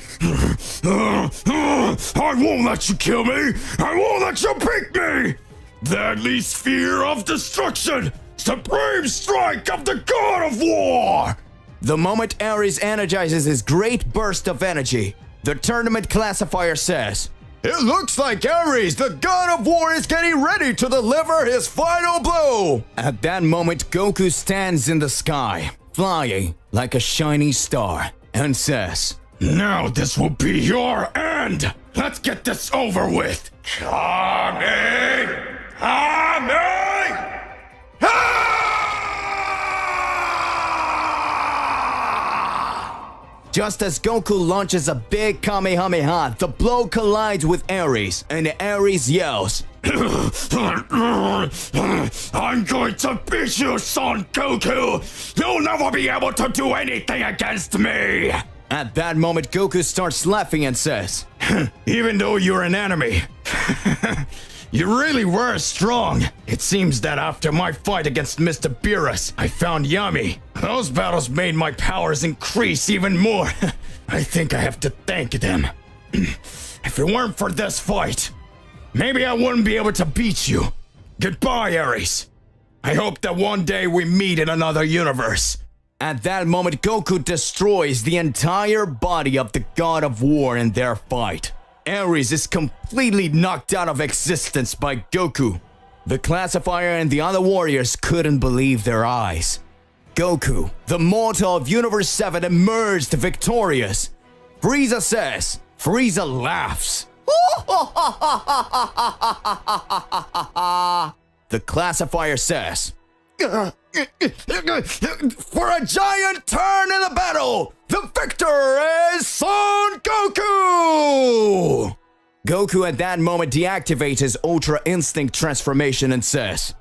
I won't let you kill me. I won't let you beat me. Deadly sphere of destruction. Supreme strike of the God of War." The moment Ares energizes his great burst of energy, the tournament classifier says, "It looks like Ares, the God of War, is getting ready to deliver his final blow." At that moment, Goku stands in the sky, flying like a shining star, and says, "Now this will be your end. Let's get this over with. Kame! Kame! Just as Goku launches a big Kamehameha, the blow collides with Ares, and Ares yells, "I'm going to beat you, Son Goku! You'll never be able to do anything against me!" At that moment, Goku starts laughing and says, "Even though you're an enemy, you really were strong. It seems that after my fight against Mr. Beerus, I found Yami. Those battles made my powers increase even more. I think I have to thank them. If it weren't for this fight, maybe I wouldn't be able to beat you. Goodbye, Ares. I hope that one day we meet in another universe. At that moment, Goku destroys the entire body of the God of War in their fight. Ares is completely knocked out of existence by Goku. The classifier and the other warriors couldn't believe their eyes. Goku, the mortal of Universe 7, emerged victorious. Frieza says. Frieza laughs. The classifier says, "For a giant turn in the battle, the victor is Son Goku!" Goku at that moment deactivates his Ultra Instinct transformation and says,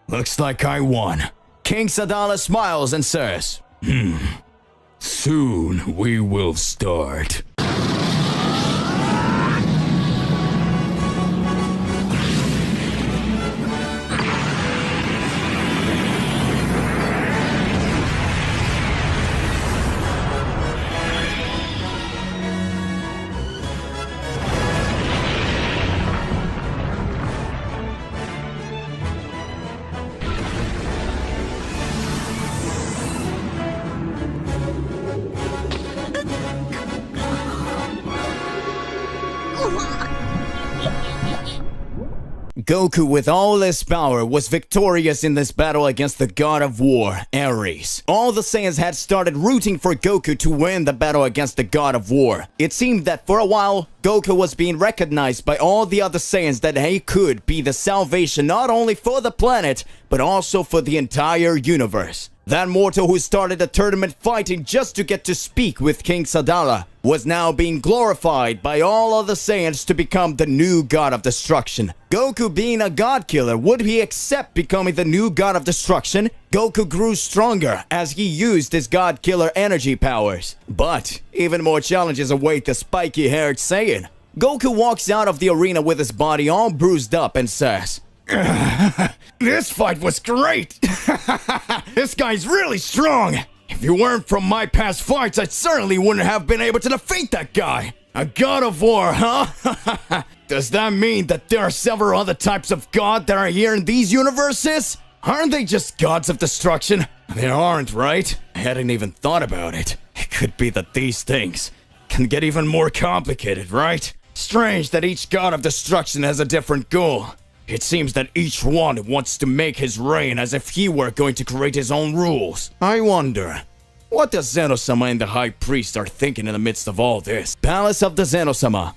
"Looks like I won." King Sadala smiles and says, Soon we will start. Goku, with all his power, was victorious in this battle against the God of War, Ares. All the Saiyans had started rooting for Goku to win the battle against the God of War. It seemed that for a while, Goku was being recognized by all the other Saiyans that he could be the salvation not only for the planet, but also for the entire universe. That mortal who started the tournament fighting just to get to speak with King Sadala was now being glorified by all other Saiyans to become the new God of Destruction. Goku being a God killer, would he accept becoming the new God of Destruction? Goku grew stronger as he used his God killer energy powers. But even more challenges await the spiky-haired Saiyan. Goku walks out of the arena with his body all bruised up and says, "This fight was great! This guy's really strong! If you weren't from my past fights, I certainly wouldn't have been able to defeat that guy! A God of War, huh? Does that mean that there are several other types of God that are here in these universes? Aren't they just gods of destruction? They aren't, right? I hadn't even thought about it. It could be that these things can get even more complicated, right? Strange that each God of destruction has a different goal. It seems that each one wants to make his reign as if he were going to create his own rules. I wonder, what does Zeno-sama and the High Priest are thinking in the midst of all this? Palace of the Zeno-sama.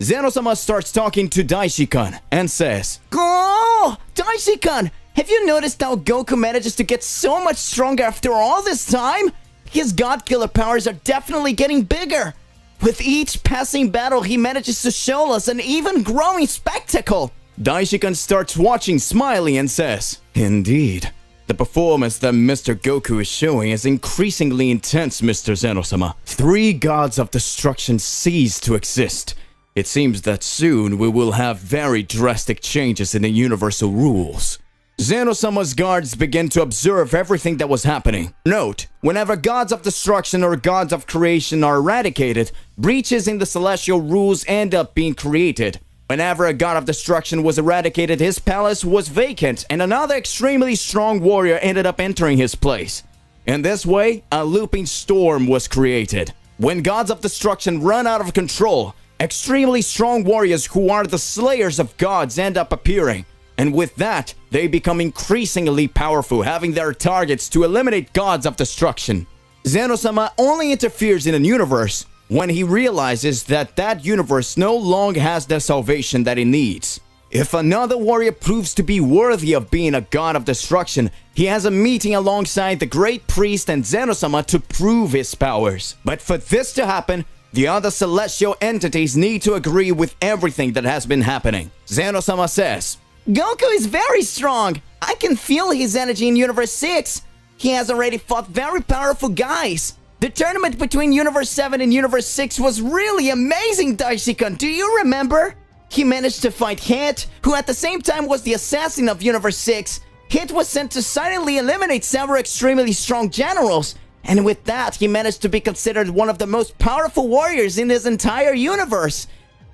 Zeno-sama starts talking to Daishi-kun and says, Oh, Daishi-kun, have you noticed how Goku manages to get so much stronger after all this time? His God Killer powers are definitely getting bigger. With each passing battle, he manages to show us an even growing spectacle. Daishi-kun starts watching, smiling, and says, "Indeed. The performance that Mr. Goku is showing is increasingly intense, Mr. Zeno-sama. 3 gods of destruction cease to exist. It seems that soon we will have very drastic changes in the universal rules." Zeno-sama's guards begin to observe everything that was happening. Note, whenever gods of destruction or gods of creation are eradicated, breaches in the celestial rules end up being created. Whenever a god of destruction was eradicated, his palace was vacant and another extremely strong warrior ended up entering his place. In this way, a looping storm was created. When gods of destruction run out of control, extremely strong warriors who are the slayers of gods end up appearing. And with that, they become increasingly powerful, having their targets to eliminate gods of destruction. Zeno-sama only interferes in a universe when he realizes that that universe no longer has the salvation that it needs. If another warrior proves to be worthy of being a god of destruction, he has a meeting alongside the Great Priest and Zeno-sama to prove his powers. But for this to happen, the other celestial entities need to agree with everything that has been happening. Zeno-sama says, Goku is very strong. I can feel his energy in Universe 6. He has already fought very powerful guys. The tournament between Universe 7 and Universe 6 was really amazing, Daishi-kun. Do you remember? He managed to fight Hit, who at the same time was the assassin of Universe 6. Hit was sent to silently eliminate several extremely strong generals. And with that, he managed to be considered one of the most powerful warriors in his entire universe.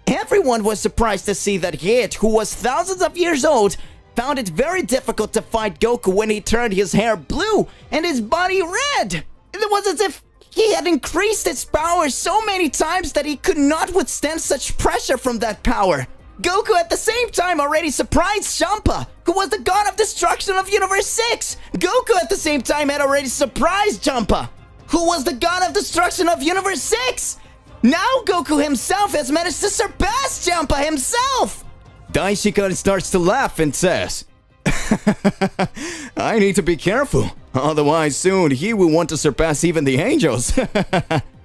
Everyone was surprised to see that Hit, who was thousands of years old, found it very difficult to fight Goku when he turned his hair blue and his body red. It was as if he had increased his power so many times that he could not withstand such pressure from that power. Goku at the same time already surprised Champa, who was the god of destruction of Universe 6. Goku at the same time had already surprised Champa, who was the god of destruction of Universe 6. Now Goku himself has managed to surpass Champa himself. Daishikan starts to laugh and says, I need to be careful, otherwise soon he will want to surpass even the angels.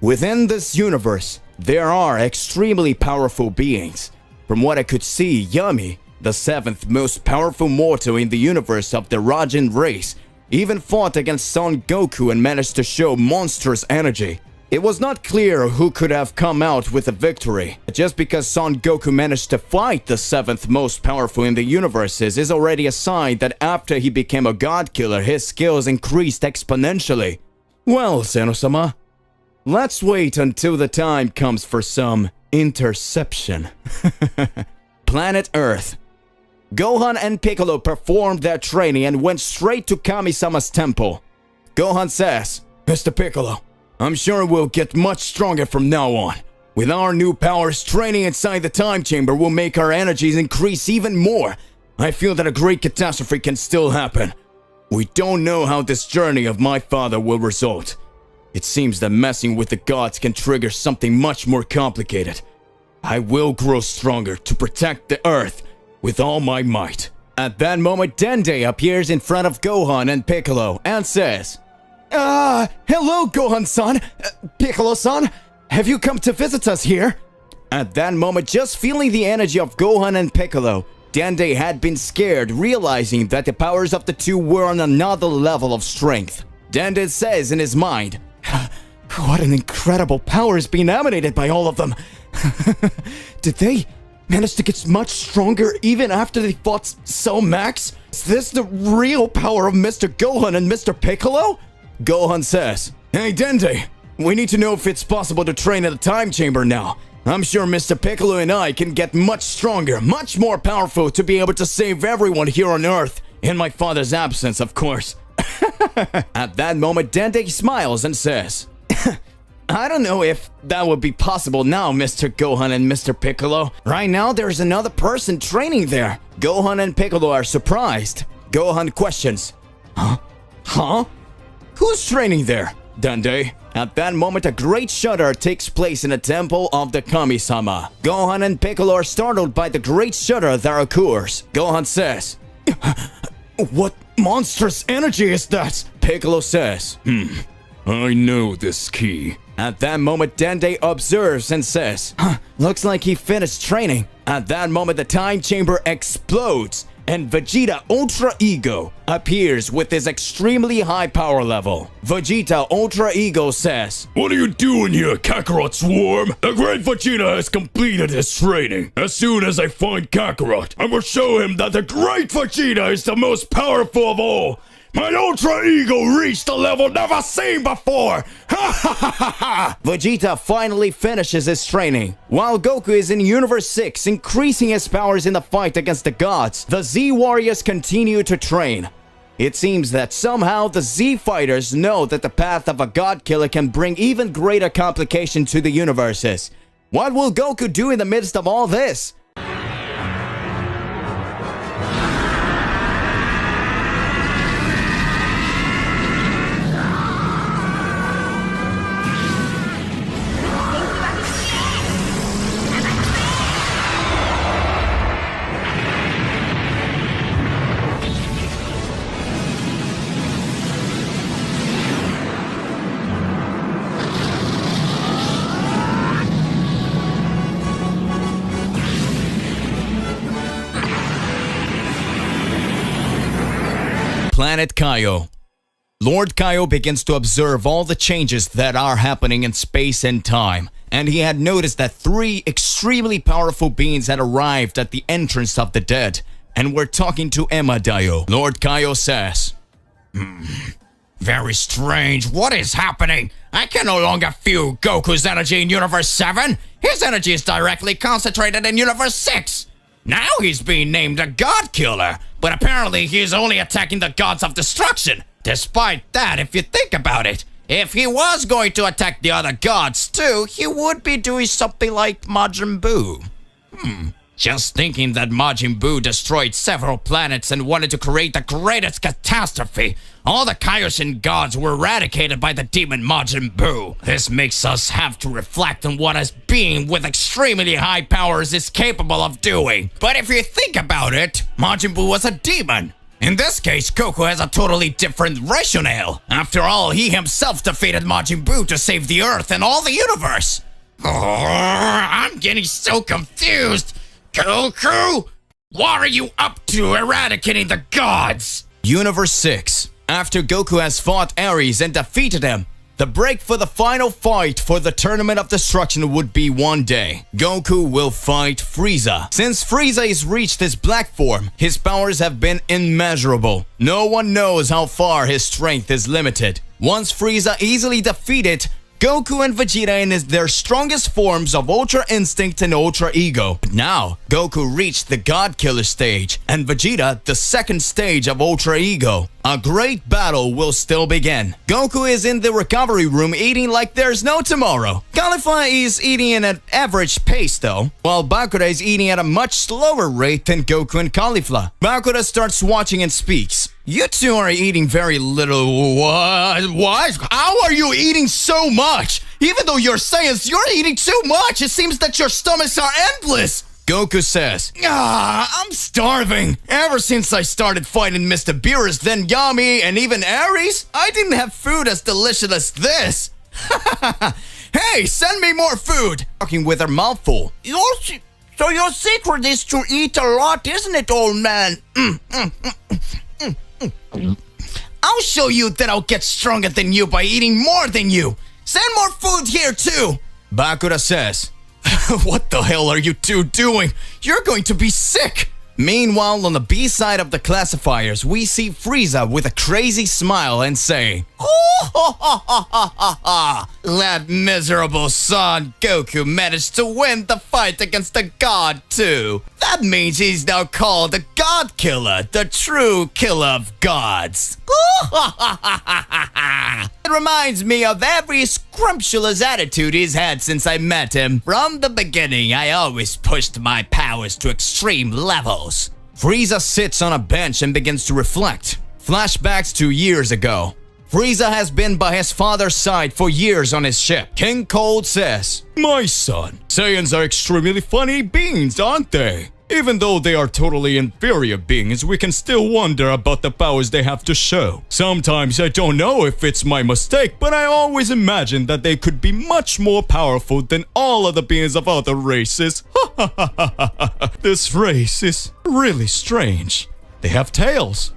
Within this universe, there are extremely powerful beings. From what I could see, Yami, the 7th most powerful mortal in the universe of the Rajin race, even fought against Son Goku and managed to show monstrous energy. It was not clear who could have come out with a victory. Just because Son Goku managed to fight the 7th most powerful in the universes is already a sign that after he became a god killer, his skills increased exponentially. Well, Seno-sama, let's wait until the time comes for some interception. Planet Earth. Gohan and Piccolo performed their training and went straight to Kami-sama's temple. Gohan says, Mr. Piccolo, I'm sure we'll get much stronger from now on. With our new powers, training inside the time chamber will make our energies increase even more. I feel that a great catastrophe can still happen. We don't know how this journey of my father will result. It seems that messing with the gods can trigger something much more complicated. I will grow stronger to protect the Earth with all my might. At that moment, Dende appears in front of Gohan and Piccolo and says, hello Gohan-san, Piccolo-san, have you come to visit us here? At that moment, just feeling the energy of Gohan and Piccolo, Dende had been scared, realizing that the powers of the two were on another level of strength. Dende says in his mind, what an incredible power is being emanated by all of them. Did they manage to get much stronger even after they fought Cell Max? Is this the real power of Mr. Gohan and Mr. Piccolo? Gohan says, hey Dende, we need to know if it's possible to train at the time chamber now. I'm sure Mr. Piccolo and I can get much stronger, much more powerful to be able to save everyone here on Earth, in my father's absence, of course. At that moment, Dende smiles and says, I don't know if that would be possible now, Mr. Gohan and Mr. Piccolo. Right now, there's another person training there. Gohan and Piccolo are surprised. Gohan questions, Huh? Who's training there? Dende. At that moment, a great shudder takes place in the temple of the Kami-sama. Gohan and Piccolo are startled by the great shudder that occurs. Gohan says, what monstrous energy is that? Piccolo says, I know this key. At that moment, Dende observes and says, looks like he finished training. At that moment, the time chamber explodes and Vegeta Ultra Ego appears with his extremely high power level. Vegeta Ultra Ego says, what are you doing here, Kakarot Swarm? The great Vegeta has completed his training. As soon as I find Kakarot, I will show him that the great Vegeta is the most powerful of all. My Ultra Ego reached a level never seen before! Ha ha ha ha ha! Vegeta finally finishes his training. While Goku is in Universe 6, increasing his powers in the fight against the gods, the Z Warriors continue to train. It seems that somehow the Z Fighters know that the path of a god killer can bring even greater complication to the universes. What will Goku do in the midst of all this? Planet Kaio. Lord Kaio begins to observe all the changes that are happening in space and time, and he had noticed that 3 extremely powerful beings had arrived at the entrance of the dead and were talking to Emma Dio. Lord Kaio says, Very strange. What is happening? I can no longer feel Goku's energy in Universe 7. His energy is directly concentrated in Universe 6. Now he's being named a God Killer, but apparently he's only attacking the gods of destruction. Despite that, if you think about it, if he was going to attack the other gods too, he would be doing something like Majin Buu. Just thinking that Majin Buu destroyed several planets and wanted to create the greatest catastrophe. All the Kaioshin gods were eradicated by the demon Majin Buu. This makes us have to reflect on what a being with extremely high powers is capable of doing. But if you think about it, Majin Buu was a demon. In this case, Goku has a totally different rationale. After all, he himself defeated Majin Buu to save the Earth and all the universe. I'm getting so confused. Goku, what are you up to eradicating the gods? Universe 6. After Goku has fought Ares and defeated him, the break for the final fight for the Tournament of Destruction would be one day. Goku will fight Frieza. Since Frieza has reached his black form, his powers have been immeasurable. No one knows how far his strength is limited. Once Frieza easily defeated, Goku and Vegeta in their strongest forms of Ultra Instinct and Ultra Ego. But now, Goku reached the God Killer stage, and Vegeta the second stage of Ultra Ego. A great battle will still begin. Goku is in the recovery room eating like there's no tomorrow. Caulifla is eating at an average pace though, while Bakura is eating at a much slower rate than Goku and Caulifla. Bakura starts watching and speaks. You two are eating very little. What? How are you eating so much? Even though you're Saiyans, you're eating too much. It seems that your stomachs are endless. Goku says, I'm starving. Ever since I started fighting Mr. Beerus, then Yami, and even Ares, I didn't have food as delicious as this. Hey, send me more food. Talking with her mouth full. So your secret is to eat a lot, isn't it, old man? I'll show you that I'll get stronger than you by eating more than you. Send more food here too. Bakura says, what the hell are you two doing? You're going to be sick. Meanwhile, on the B side of the classifiers, we see Frieza with a crazy smile and say, that miserable son Goku managed to win the fight against the god too. That means he's now called the God Killer, the true killer of gods. It reminds me of every scrumptious attitude he's had since I met him. From the beginning, I always pushed my powers to extreme levels. Frieza sits on a bench and begins to reflect. Flashbacks to years ago. Frieza has been by his father's side for years on his ship. King Cold says, my son, Saiyans are extremely funny beings, aren't they? Even though they are totally inferior beings, we can still wonder about the powers they have to show. Sometimes I don't know if it's my mistake, but I always imagine that they could be much more powerful than all of the beings of other races. This race is really strange. They have tails.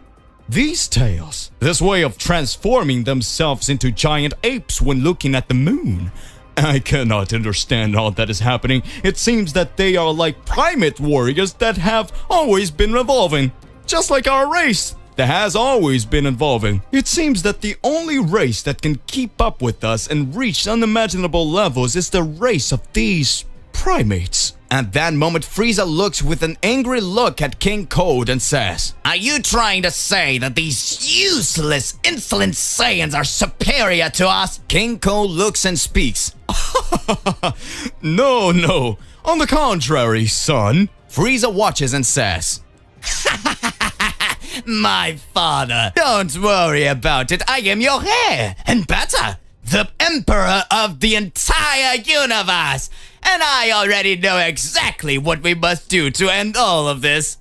These tails. This way of transforming themselves into giant apes when looking at the moon. I cannot understand all that is happening. It seems that they are like primate warriors that have always been evolving. Just like our race that has always been evolving. It seems that the only race that can keep up with us and reach unimaginable levels is the race of these primates. At that moment, Frieza looks with an angry look at King Cold and says, are you trying to say that these useless, insolent Saiyans are superior to us? King Cold looks and speaks. No. On the contrary, son. Frieza watches and says, my father, don't worry about it. I am your heir, and better, the emperor of the entire universe. And I already know exactly what we must do to end all of this.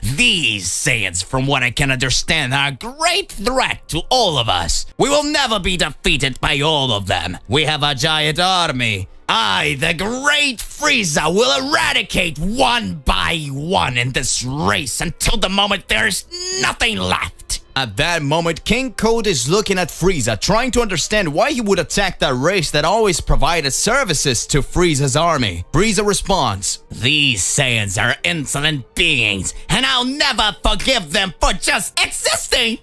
These Saiyans, from what I can understand, are a great threat to all of us. We will never be defeated by all of them. We have a giant army. I, the great Frieza, will eradicate one by one in this race until the moment there's nothing left. At that moment, King Code is looking at Frieza, trying to understand why he would attack that race that always provided services to Frieza's army. Frieza responds, These Saiyans are insolent beings, and I'll never forgive them for just existing!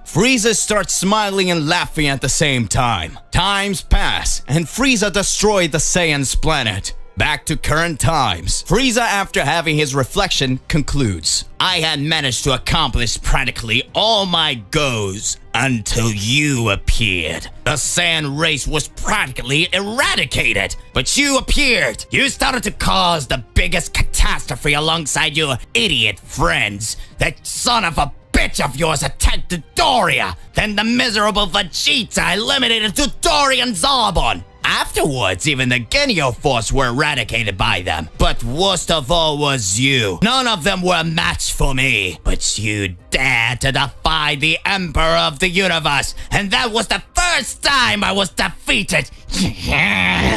Frieza starts smiling and laughing at the same time. Times pass, and Frieza destroyed the Saiyan's planet. Back to current times. Frieza, after having his reflection, concludes, I had managed to accomplish practically all my goals until you appeared. The Saiyan race was practically eradicated, but you appeared. You started to cause the biggest catastrophe alongside your idiot friends. That son of a bitch of yours attacked Dodoria. Then the miserable Vegeta eliminated Dodoria and Zarbon. Afterwards, even the Genio Force were eradicated by them. But worst of all was you. None of them were a match for me. But you dared to defy the Emperor of the Universe, and that was the first time I was defeated.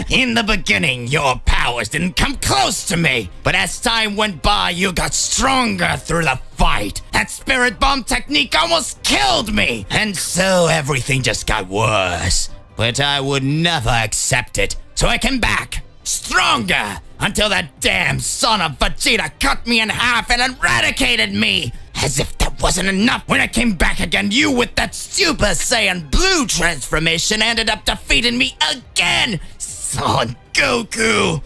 In the beginning, your powers didn't come close to me. But as time went by, you got stronger through the fight. That spirit bomb technique almost killed me. And so everything just got worse. But I would never accept it, so I came back, stronger, until that damn son of Vegeta cut me in half and eradicated me. As if that wasn't enough, when I came back again, you with that Super Saiyan Blue transformation ended up defeating me again. Son Goku.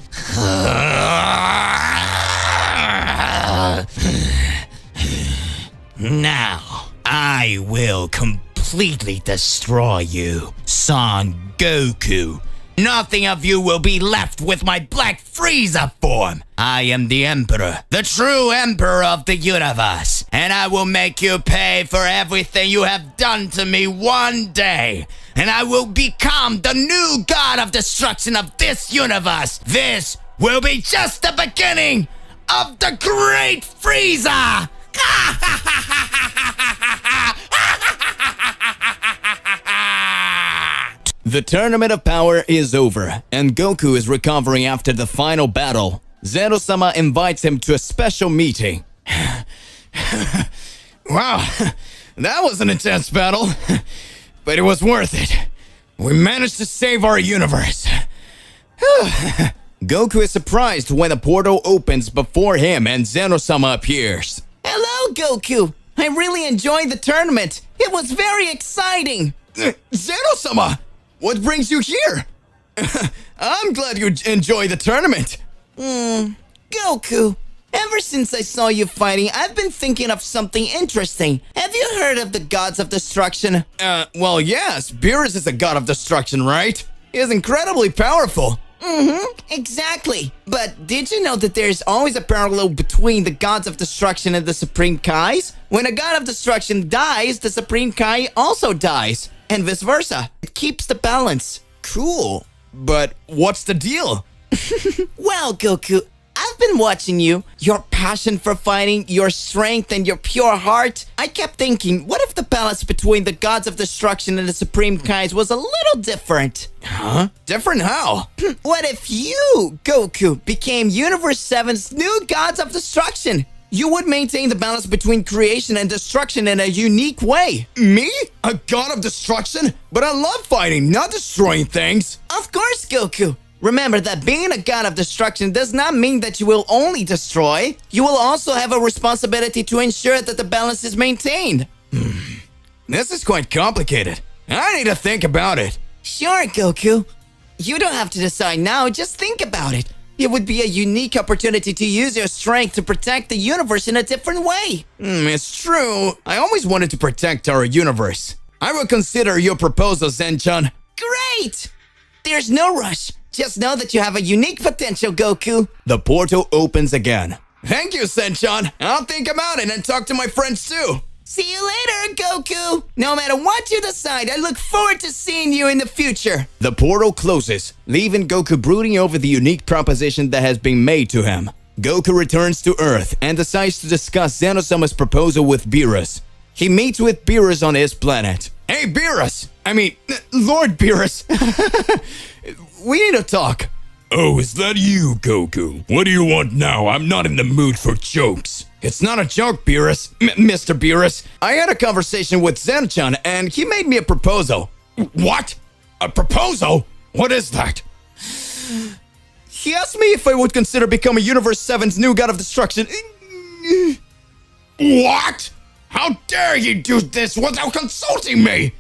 Now, I will completely destroy you, Son Goku. Nothing of you will be left with my Black Frieza form. I am the Emperor, the true Emperor of the universe, and I will make you pay for everything you have done to me one day. And I will become the new God of destruction of this universe. This will be just the beginning of the Great Frieza! The Tournament of Power is over, and Goku is recovering after the final battle. Zeno-sama invites him to a special meeting. Wow, that was an intense battle, but it was worth it. We managed to save our universe. Goku is surprised when the portal opens before him and Zeno-sama appears. Hello, Goku! I really enjoyed the tournament. It was very exciting. Zeno-sama! What brings you here? I'm glad you enjoy the tournament. Goku, ever since I saw you fighting, I've been thinking of something interesting. Have you heard of the Gods of Destruction? Well, yes. Beerus is a god of destruction, right? He is incredibly powerful. Exactly. But did you know that there's always a parallel between the Gods of Destruction and the Supreme Kais? When a God of Destruction dies, the Supreme Kai also dies. And vice versa. It keeps the balance. Cool. But what's the deal? Well, Goku, I've been watching you. Your passion for fighting, your strength, and your pure heart. I kept thinking, what if the balance between the Gods of Destruction and the Supreme Kais was a little different? Huh? Different how? What if you, Goku, became Universe 7's new Gods of Destruction? You would maintain the balance between creation and destruction in a unique way. Me? A god of destruction? But I love fighting, not destroying things. Of course, Goku. Remember that being a god of destruction does not mean that you will only destroy. You will also have a responsibility to ensure that the balance is maintained. This is quite complicated. I need to think about it. Sure, Goku. You don't have to decide now, just think about it. It would be a unique opportunity to use your strength to protect the universe in a different way. It's true. I always wanted to protect our universe. I will consider your proposal, Zen-chan. Great! There's no rush. Just know that you have a unique potential, Goku. The portal opens again. Thank you, Zen-chan. I'll think about it and talk to my friends too. See you later, Goku! No matter what you decide, I look forward to seeing you in the future. The portal closes, leaving Goku brooding over the unique proposition that has been made to him. Goku returns to Earth and decides to discuss Zeno-sama's proposal with Beerus. He meets with Beerus on his planet. Hey, Beerus! Lord Beerus! We need to talk. Oh, is that you, Goku? What do you want now? I'm not in the mood for jokes. It's not a joke, Beerus. Mr. Beerus. I had a conversation with Zen-chan, and he made me a proposal. What? A proposal? What is that? He asked me if I would consider becoming Universe 7's new God of Destruction. What? How dare you do this without consulting me?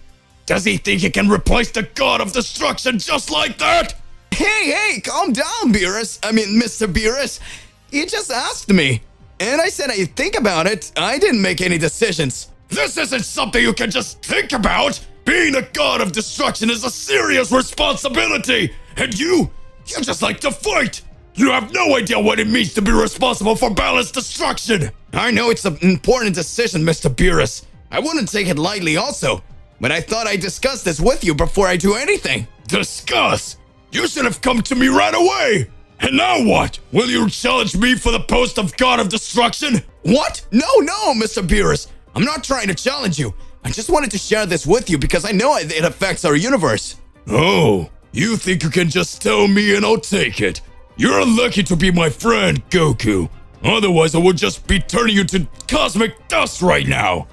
Does he think he can replace the God of Destruction just like that? Hey, calm down, Beerus. Mr. Beerus. You just asked me. And I said I'd think about it. I didn't make any decisions. This isn't something you can just think about. Being a God of Destruction is a serious responsibility. And you just like to fight. You have no idea what it means to be responsible for balanced destruction. I know it's an important decision, Mr. Beerus. I wouldn't take it lightly also. But I thought I'd discuss this with you before I do anything. Discuss? You should have come to me right away. And now what? Will you challenge me for the post of God of Destruction? What? No, Mr. Beerus. I'm not trying to challenge you. I just wanted to share this with you because I know it affects our universe. Oh, you think you can just tell me and I'll take it? You're unlucky to be my friend, Goku. Otherwise, I would just be turning you to cosmic dust right now.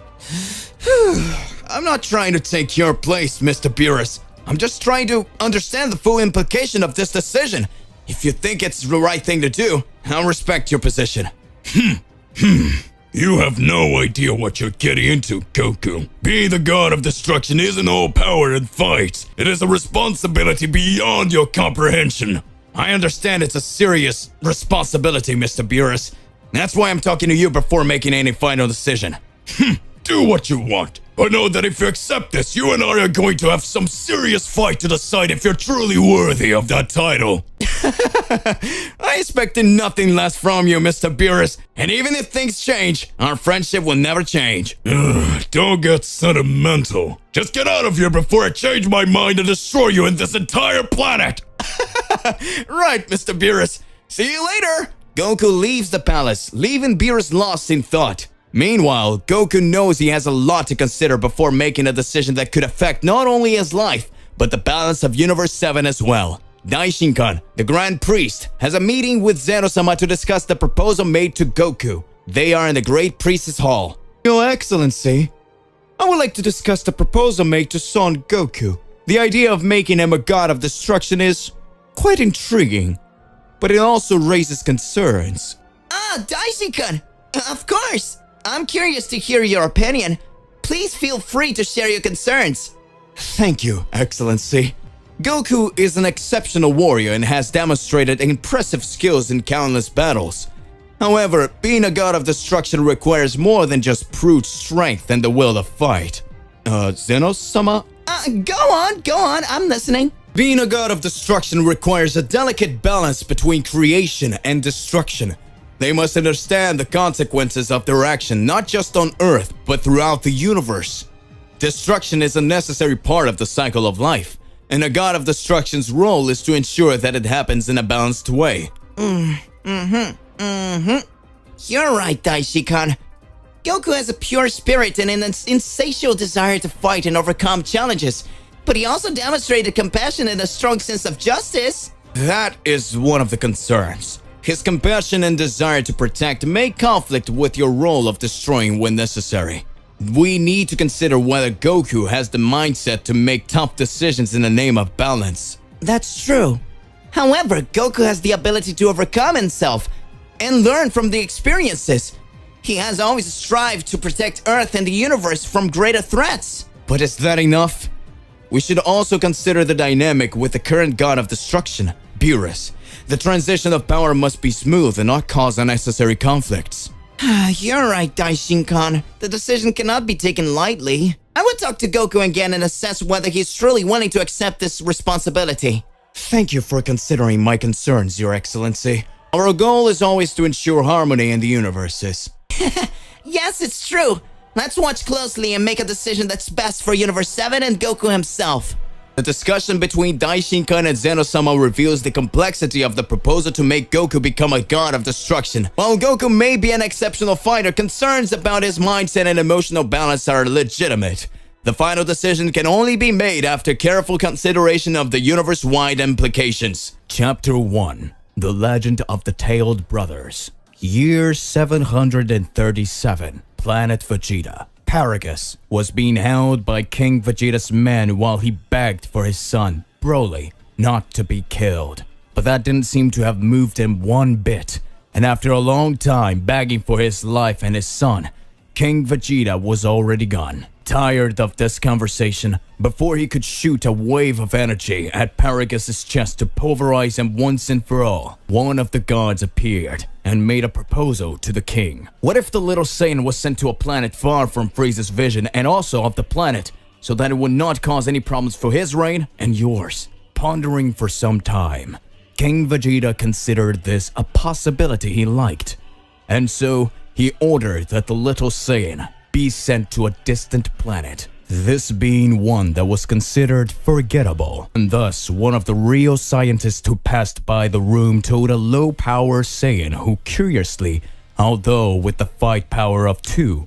I'm not trying to take your place, Mr. Beerus. I'm just trying to understand the full implication of this decision. If you think it's the right thing to do, I'll respect your position. You have no idea what you're getting into, Goku. Being the God of Destruction isn't all power and fight. It is a responsibility beyond your comprehension. I understand it's a serious responsibility, Mr. Beerus. That's why I'm talking to you before making any final decision. Do what you want. But know that if you accept this, you and I are going to have some serious fight to decide if you're truly worthy of that title. I expected nothing less from you, Mr. Beerus. And even if things change, our friendship will never change. Don't get sentimental. Just get out of here before I change my mind and destroy you and this entire planet. Right, Mr. Beerus. See you later. Goku leaves the palace, leaving Beerus lost in thought. Meanwhile, Goku knows he has a lot to consider before making a decision that could affect not only his life, but the balance of Universe 7 as well. Daishinkan, the Grand Priest, has a meeting with Zeno-sama to discuss the proposal made to Goku. They are in the Great Priestess Hall. Your Excellency, I would like to discuss the proposal made to Son Goku. The idea of making him a god of destruction is quite intriguing, but it also raises concerns. Daishinkan, of course. I'm curious to hear your opinion. Please feel free to share your concerns. Thank you, Excellency. Goku is an exceptional warrior and has demonstrated impressive skills in countless battles. However, being a god of destruction requires more than just brute strength and the will to fight. Zeno-sama? Go on, I'm listening. Being a god of destruction requires a delicate balance between creation and destruction. They must understand the consequences of their action not just on Earth, but throughout the universe. Destruction is a necessary part of the cycle of life, and a god of destruction's role is to ensure that it happens in a balanced way. You're right, Daishinkan. Goku has a pure spirit and an insatiable desire to fight and overcome challenges, but he also demonstrated compassion and a strong sense of justice. That is one of the concerns. His compassion and desire to protect may conflict with your role of destroying when necessary. We need to consider whether Goku has the mindset to make tough decisions in the name of balance. That's true. However, Goku has the ability to overcome himself and learn from the experiences. He has always strived to protect Earth and the universe from greater threats. But is that enough? We should also consider the dynamic with the current god of destruction, Beerus. The transition of power must be smooth and not cause unnecessary conflicts. You're right, Daishinkan. The decision cannot be taken lightly. I would talk to Goku again and assess whether he's truly willing to accept this responsibility. Thank you for considering my concerns, Your Excellency. Our goal is always to ensure harmony in the universes. Yes, it's true. Let's watch closely and make a decision that's best for Universe 7 and Goku himself. The discussion between Daishinkan and Zeno-sama reveals the complexity of the proposal to make Goku become a god of destruction. While Goku may be an exceptional fighter, concerns about his mindset and emotional balance are legitimate. The final decision can only be made after careful consideration of the universe-wide implications. Chapter 1: The Legend of the Tailed Brothers. Year 737, Planet Vegeta. Paragus was being held by King Vegeta's men while he begged for his son, Broly, not to be killed. But that didn't seem to have moved him one bit, and after a long time begging for his life and his son, King Vegeta was already gone. Tired of this conversation, before he could shoot a wave of energy at Paragus' chest to pulverize him once and for all, one of the gods appeared and made a proposal to the king. What if the little Saiyan was sent to a planet far from Frieza's vision and also of the planet, so that it would not cause any problems for his reign and yours? Pondering for some time, King Vegeta considered this a possibility he liked, and so he ordered that the little Saiyan be sent to a distant planet, this being one that was considered forgettable. And thus, one of the real scientists who passed by the room told a low-power Saiyan who curiously, although with the fight power of 2,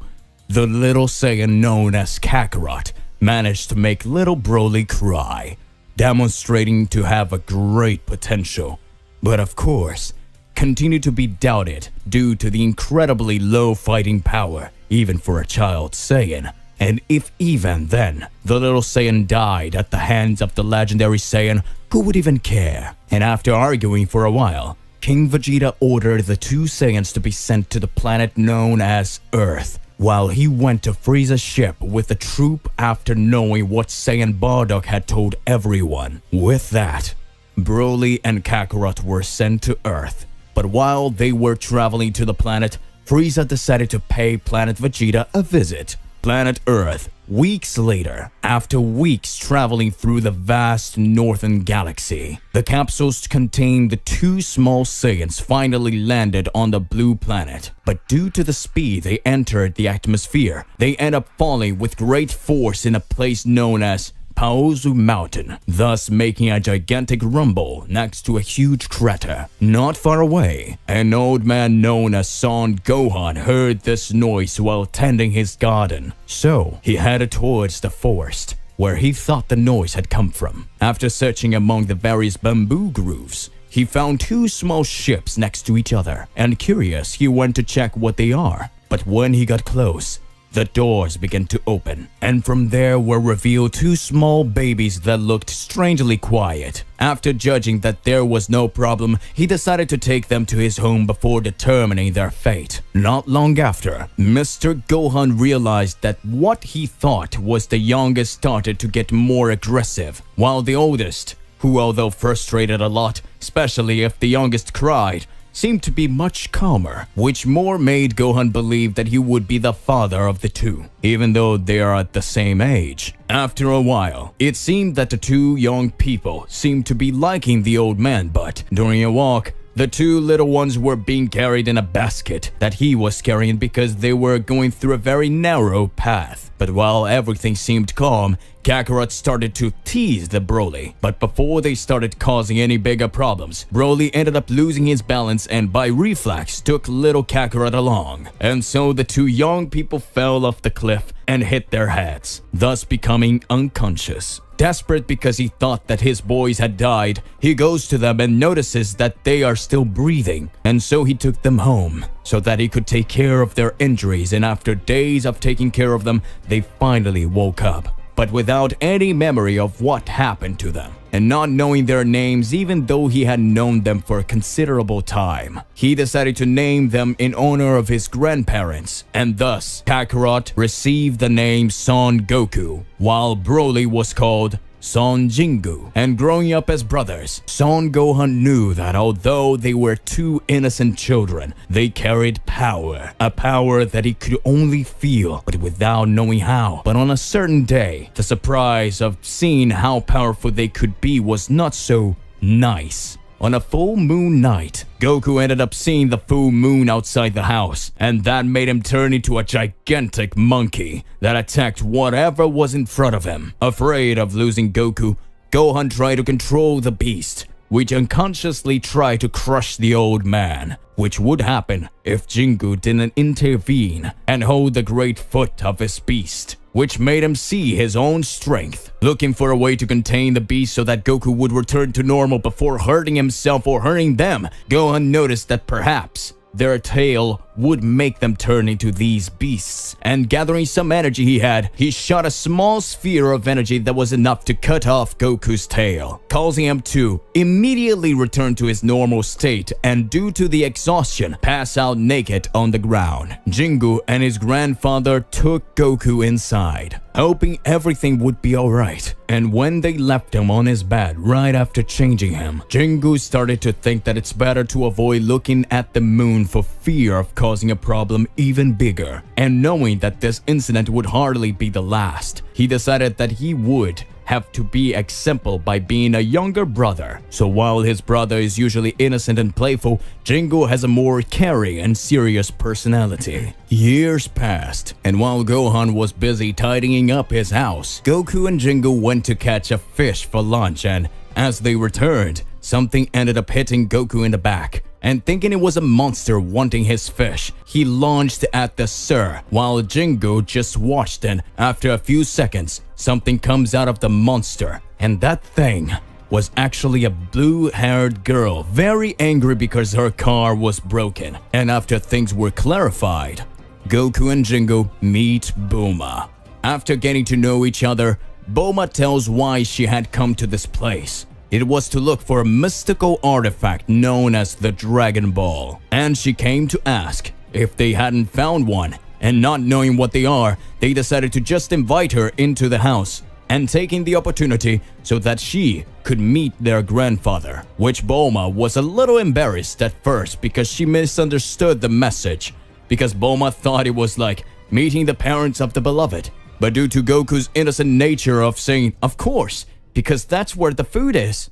the little Saiyan known as Kakarot managed to make little Broly cry, demonstrating to have a great potential. But of course, continued to be doubted due to the incredibly low fighting power, even for a child Saiyan. And if even then, the little Saiyan died at the hands of the legendary Saiyan, who would even care? And after arguing for a while, King Vegeta ordered the 2 Saiyans to be sent to the planet known as Earth, while he went to Frieza's ship with the troop after knowing what Saiyan Bardock had told everyone. With that, Broly and Kakarot were sent to Earth. But while they were traveling to the planet, Frieza decided to pay Planet Vegeta a visit. Planet Earth. Weeks later, after weeks traveling through the vast northern galaxy, the capsules containing the 2 small Saiyans finally landed on the blue planet. But due to the speed they entered the atmosphere, they end up falling with great force in a place known as Paozu Mountain, thus making a gigantic rumble next to a huge crater. Not far away, an old man known as Son Gohan heard this noise while tending his garden. So, he headed towards the forest, where he thought the noise had come from. After searching among the various bamboo grooves, he found 2 small ships next to each other, and curious, he went to check what they are. But when he got close, the doors began to open, and from there were revealed 2 small babies that looked strangely quiet. After judging that there was no problem, he decided to take them to his home before determining their fate. Not long after, Mr. Gohan realized that what he thought was the youngest started to get more aggressive, while the oldest, who although frustrated a lot, especially if the youngest cried, seemed to be much calmer, which more made Gohan believe that he would be the father of the 2, even though they are at the same age. After a while, it seemed that the 2 young people seemed to be liking the old man, but during a walk, the 2 little ones were being carried in a basket that he was carrying because they were going through a very narrow path. But while everything seemed calm, Kakarot started to tease the Broly. But before they started causing any bigger problems, Broly ended up losing his balance and by reflex took little Kakarot along. And so the 2 young people fell off the cliff and hit their heads, thus becoming unconscious. Desperate because he thought that his boys had died, he goes to them and notices that they are still breathing, and so he took them home so that he could take care of their injuries, and after days of taking care of them, they finally woke up, but without any memory of what happened to them, and not knowing their names even though he had known them for a considerable time. He decided to name them in honor of his grandparents, and thus Kakarot received the name Son Goku, while Broly was called Son Jingu. And growing up as brothers, Son Gohan knew that although they were 2 innocent children, they carried power, a power that he could only feel, but without knowing how. But on a certain day, the surprise of seeing how powerful they could be was not so nice. On a full moon night, Goku ended up seeing the full moon outside the house, and that made him turn into a gigantic monkey that attacked whatever was in front of him. Afraid of losing Goku, Gohan tried to control the beast, which unconsciously tried to crush the old man, which would happen if Jingu didn't intervene and hold the great foot of his beast, which made him see his own strength. Looking for a way to contain the beast so that Goku would return to normal before hurting himself or hurting them, Gohan noticed that perhaps their tail would make them turn into these beasts. And gathering some energy he had, he shot a small sphere of energy that was enough to cut off Goku's tail, causing him to immediately return to his normal state and, due to the exhaustion, pass out naked on the ground. Jingu and his grandfather took Goku inside, hoping everything would be alright. And when they left him on his bed right after changing him, Jingu started to think that it's better to avoid looking at the moon for fear of causing a problem even bigger. And knowing that this incident would hardly be the last, he decided that he would have to be example by being a younger brother. So while his brother is usually innocent and playful, Jingu has a more caring and serious personality. Years passed, and while Gohan was busy tidying up his house, Goku and Jingu went to catch a fish for lunch, and as they returned, something ended up hitting Goku in the back. And thinking it was a monster wanting his fish, he launched at the sir, while Jingu just watched, and after a few seconds, something comes out of the monster, and that thing was actually a blue-haired girl, very angry because her car was broken. And after things were clarified, Goku and Jingu meet Bulma. After getting to know each other, Bulma tells why she had come to this place. It was to look for a mystical artifact known as the Dragon Ball, and she came to ask if they hadn't found one, and not knowing what they are, they decided to just invite her into the house, and taking the opportunity so that she could meet their grandfather, which Bulma was a little embarrassed at first because she misunderstood the message, because Bulma thought it was like meeting the parents of the beloved, but due to Goku's innocent nature of saying, of course, because that's where the food is,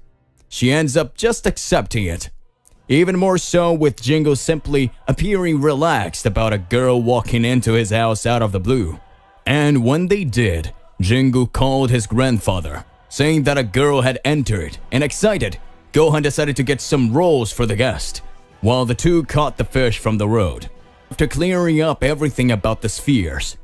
she ends up just accepting it. Even more so with Jingu simply appearing relaxed about a girl walking into his house out of the blue. And when they did, Jingu called his grandfather, saying that a girl had entered, and excited, Gohan decided to get some rolls for the guest, while the two caught the fish from the road. After clearing up everything about the spheres,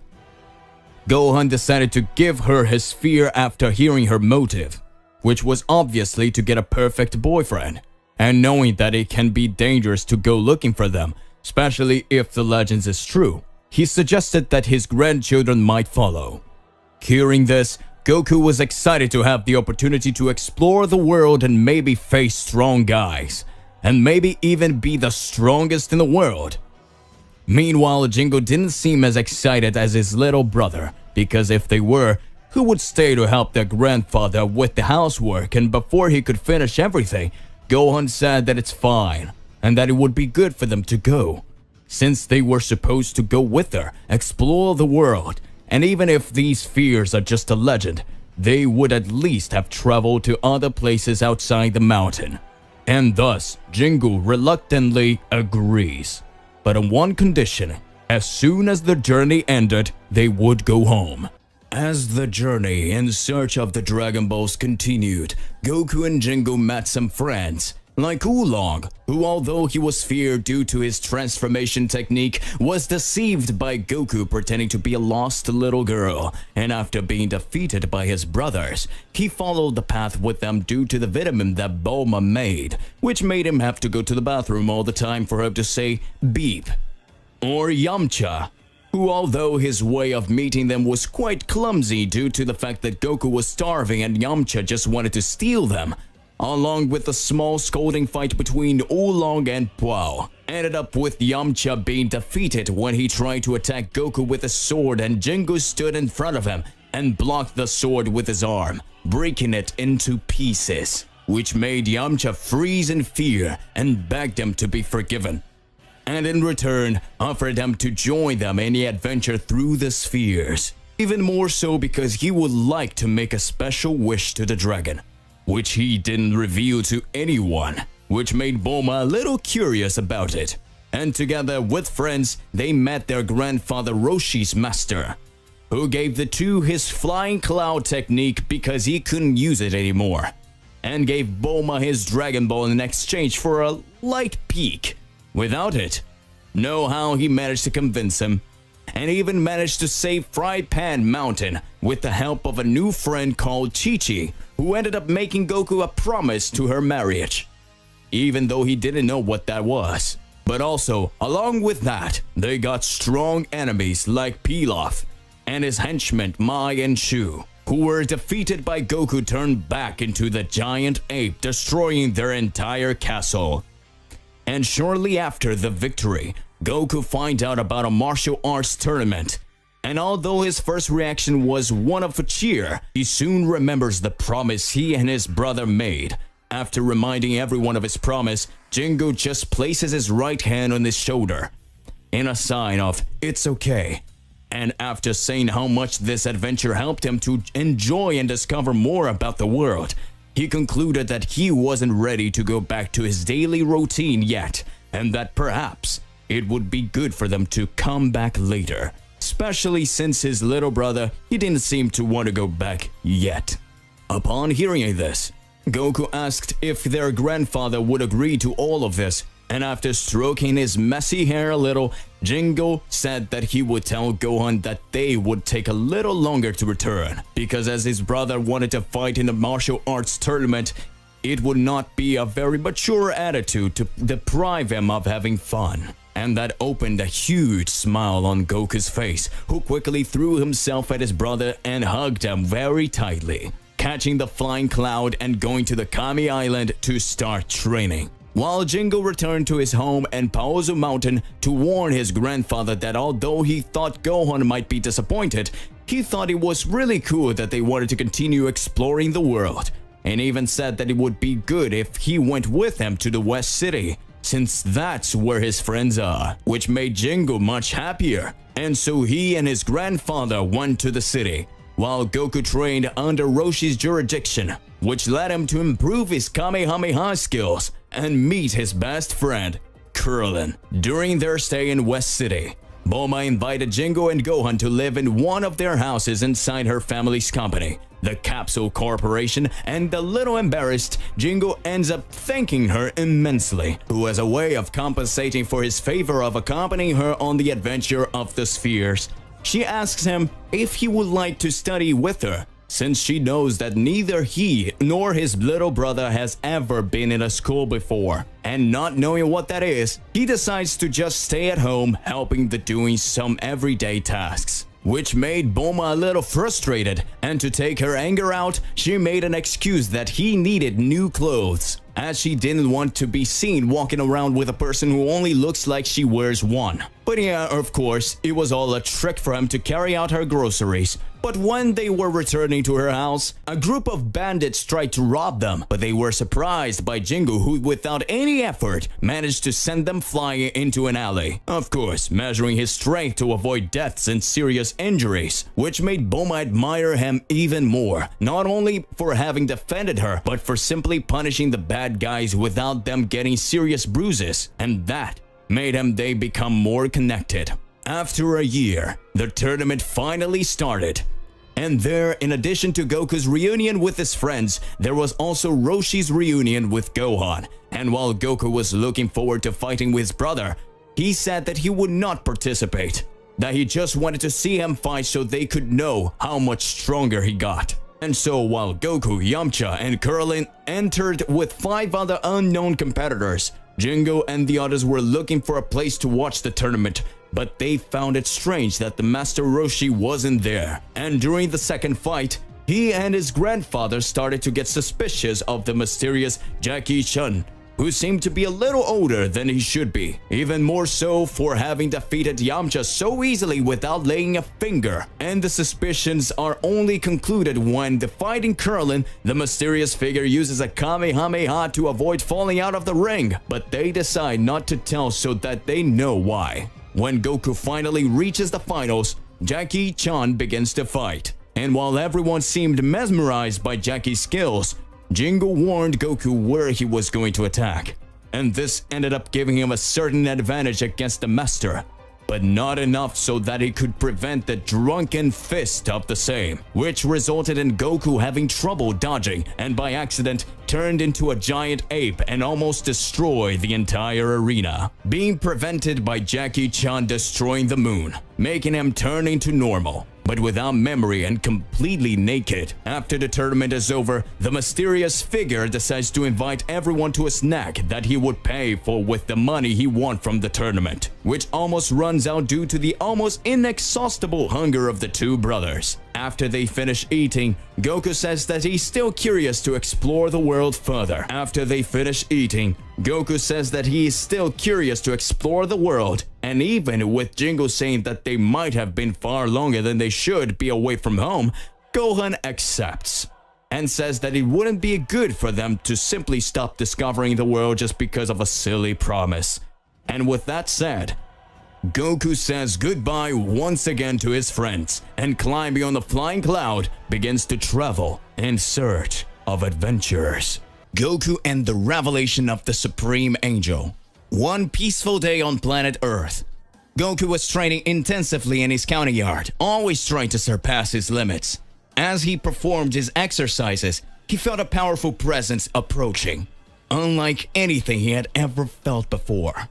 Gohan decided to give her his sphere after hearing her motive, which was obviously to get a perfect boyfriend, and knowing that it can be dangerous to go looking for them, especially if the legends is true. He suggested that his grandchildren might follow. Hearing this, Goku was excited to have the opportunity to explore the world and maybe face strong guys, and maybe even be the strongest in the world. Meanwhile, Jingu didn't seem as excited as his little brother, because if they were, who would stay to help their grandfather with the housework? And before he could finish everything, Gohan said that it's fine, and that it would be good for them to go, since they were supposed to go with her, explore the world, and even if these spheres are just a legend, they would at least have traveled to other places outside the mountain. And thus, Jingu reluctantly agrees, but on one condition: as soon as the journey ended, they would go home. As the journey in search of the Dragon Balls continued, Goku and Jingu met some friends, like Oolong, who, although he was feared due to his transformation technique, was deceived by Goku pretending to be a lost little girl, and after being defeated by his brothers, he followed the path with them due to the vitamin that Bulma made, which made him have to go to the bathroom all the time for him to say beep. Or Yamcha, who, although his way of meeting them was quite clumsy due to the fact that Goku was starving and Yamcha just wanted to steal them, along with a small scolding fight between Oolong and Puao, ended up with Yamcha being defeated when he tried to attack Goku with a sword, and Jingu stood in front of him and blocked the sword with his arm, breaking it into pieces, which made Yamcha freeze in fear and begged him to be forgiven, and in return offered him to join them in the adventure through the spheres. Even more so because he would like to make a special wish to the dragon, which he didn't reveal to anyone, which made Bulma a little curious about it. And together with friends, they met their grandfather Roshi's master, who gave the two his flying cloud technique because he couldn't use it anymore, and gave Bulma his Dragon Ball in exchange for a light peek. Without it, know how he managed to convince him, and even managed to save Fry Pan Mountain with the help of a new friend called Chi-Chi, who ended up making Goku a promise to her marriage, even though he didn't know what that was. But also, along with that, they got strong enemies like Pilaf and his henchmen Mai and Shu, who were defeated by Goku turned back into the giant ape, destroying their entire castle. And shortly after the victory, Goku finds out about a martial arts tournament. And although his first reaction was one of cheer, he soon remembers the promise he and his brother made. After reminding everyone of his promise, Jingo just places his right hand on his shoulder in a sign of "it's okay." And after saying how much this adventure helped him to enjoy and discover more about the world, he concluded that he wasn't ready to go back to his daily routine yet, and that perhaps it would be good for them to come back later, especially since his little brother, he didn't seem to want to go back yet. Upon hearing this, Goku asked if their grandfather would agree to all of this, and after stroking his messy hair a little, Jingo said that he would tell Gohan that they would take a little longer to return, because as his brother wanted to fight in the martial arts tournament, it would not be a very mature attitude to deprive him of having fun. And that opened a huge smile on Goku's face, who quickly threw himself at his brother and hugged him very tightly, catching the flying cloud and going to the Kami Island to start training. While Jingo returned to his home in Paozu Mountain to warn his grandfather that although he thought Gohan might be disappointed, he thought it was really cool that they wanted to continue exploring the world, and even said that it would be good if he went with him to the West City, since that's where his friends are, which made Jingo much happier. And so he and his grandfather went to the city, while Goku trained under Roshi's jurisdiction, which led him to improve his Kamehameha skills and meet his best friend, Krillin. During their stay in West City, Bulma invited Jingo and Gohan to live in one of their houses inside her family's company, the Capsule Corporation, and a little embarrassed, Jingo ends up thanking her immensely, who as a way of compensating for his favor of accompanying her on the adventure of the spheres, she asks him if he would like to study with her, since she knows that neither he nor his little brother has ever been in a school before. And not knowing what that is, he decides to just stay at home helping the doing some everyday tasks, which made Bulma a little frustrated, and to take her anger out, she made an excuse that he needed new clothes, as she didn't want to be seen walking around with a person who only looks like she wears one. But yeah, of course, it was all a trick for him to carry out her groceries. But when they were returning to her house, a group of bandits tried to rob them, but they were surprised by Jingo, who without any effort managed to send them flying into an alley. Of course, measuring his strength to avoid deaths and serious injuries, which made Bulma admire him even more, not only for having defended her, but for simply punishing the bad guys without them getting serious bruises, and that made they become more connected. After a year, the tournament finally started. And there, in addition to Goku's reunion with his friends, there was also Roshi's reunion with Gohan. And while Goku was looking forward to fighting with his brother, he said that he would not participate, that he just wanted to see him fight so they could know how much stronger he got. And so while Goku, Yamcha, and Krillin entered with 5 other unknown competitors, Jingo and the others were looking for a place to watch the tournament, but they found it strange that the Master Roshi wasn't there. And during the second fight, he and his grandfather started to get suspicious of the mysterious Jackie Chun, who seemed to be a little older than he should be, even more so for having defeated Yamcha so easily without laying a finger. And the suspicions are only concluded when, defeating Krillin, the mysterious figure uses a Kamehameha to avoid falling out of the ring, but they decide not to tell so that they know why. When Goku finally reaches the finals, Jackie Chan begins to fight, and while everyone seemed mesmerized by Jackie's skills, Jingo warned Goku where he was going to attack, and this ended up giving him a certain advantage against the master, but not enough so that he could prevent the drunken fist of the same, which resulted in Goku having trouble dodging and by accident turned into a giant ape and almost destroyed the entire arena, being prevented by Jackie Chan destroying the moon, making him turn into normal. but without memory and completely naked. After the tournament is over, the mysterious figure decides to invite everyone to a snack that he would pay for with the money he won from the tournament, which almost runs out due to the almost inexhaustible hunger of the two brothers. After they finish eating, Goku says that he's still curious to explore the world further. After they finish eating, Goku says that he is still curious to explore the world, and even with Jingo saying that they might have been far longer than they should be away from home, Gohan accepts and says that it wouldn't be good for them to simply stop discovering the world just because of a silly promise. And with that said, Goku says goodbye once again to his friends and climbing on the flying cloud begins to travel in search of adventures. Goku and the revelation of the Supreme Angel. One peaceful day on planet Earth. Goku was training intensively in his counting yard, always trying to surpass his limits. As he performed his exercises, he felt a powerful presence approaching, unlike anything he had ever felt before.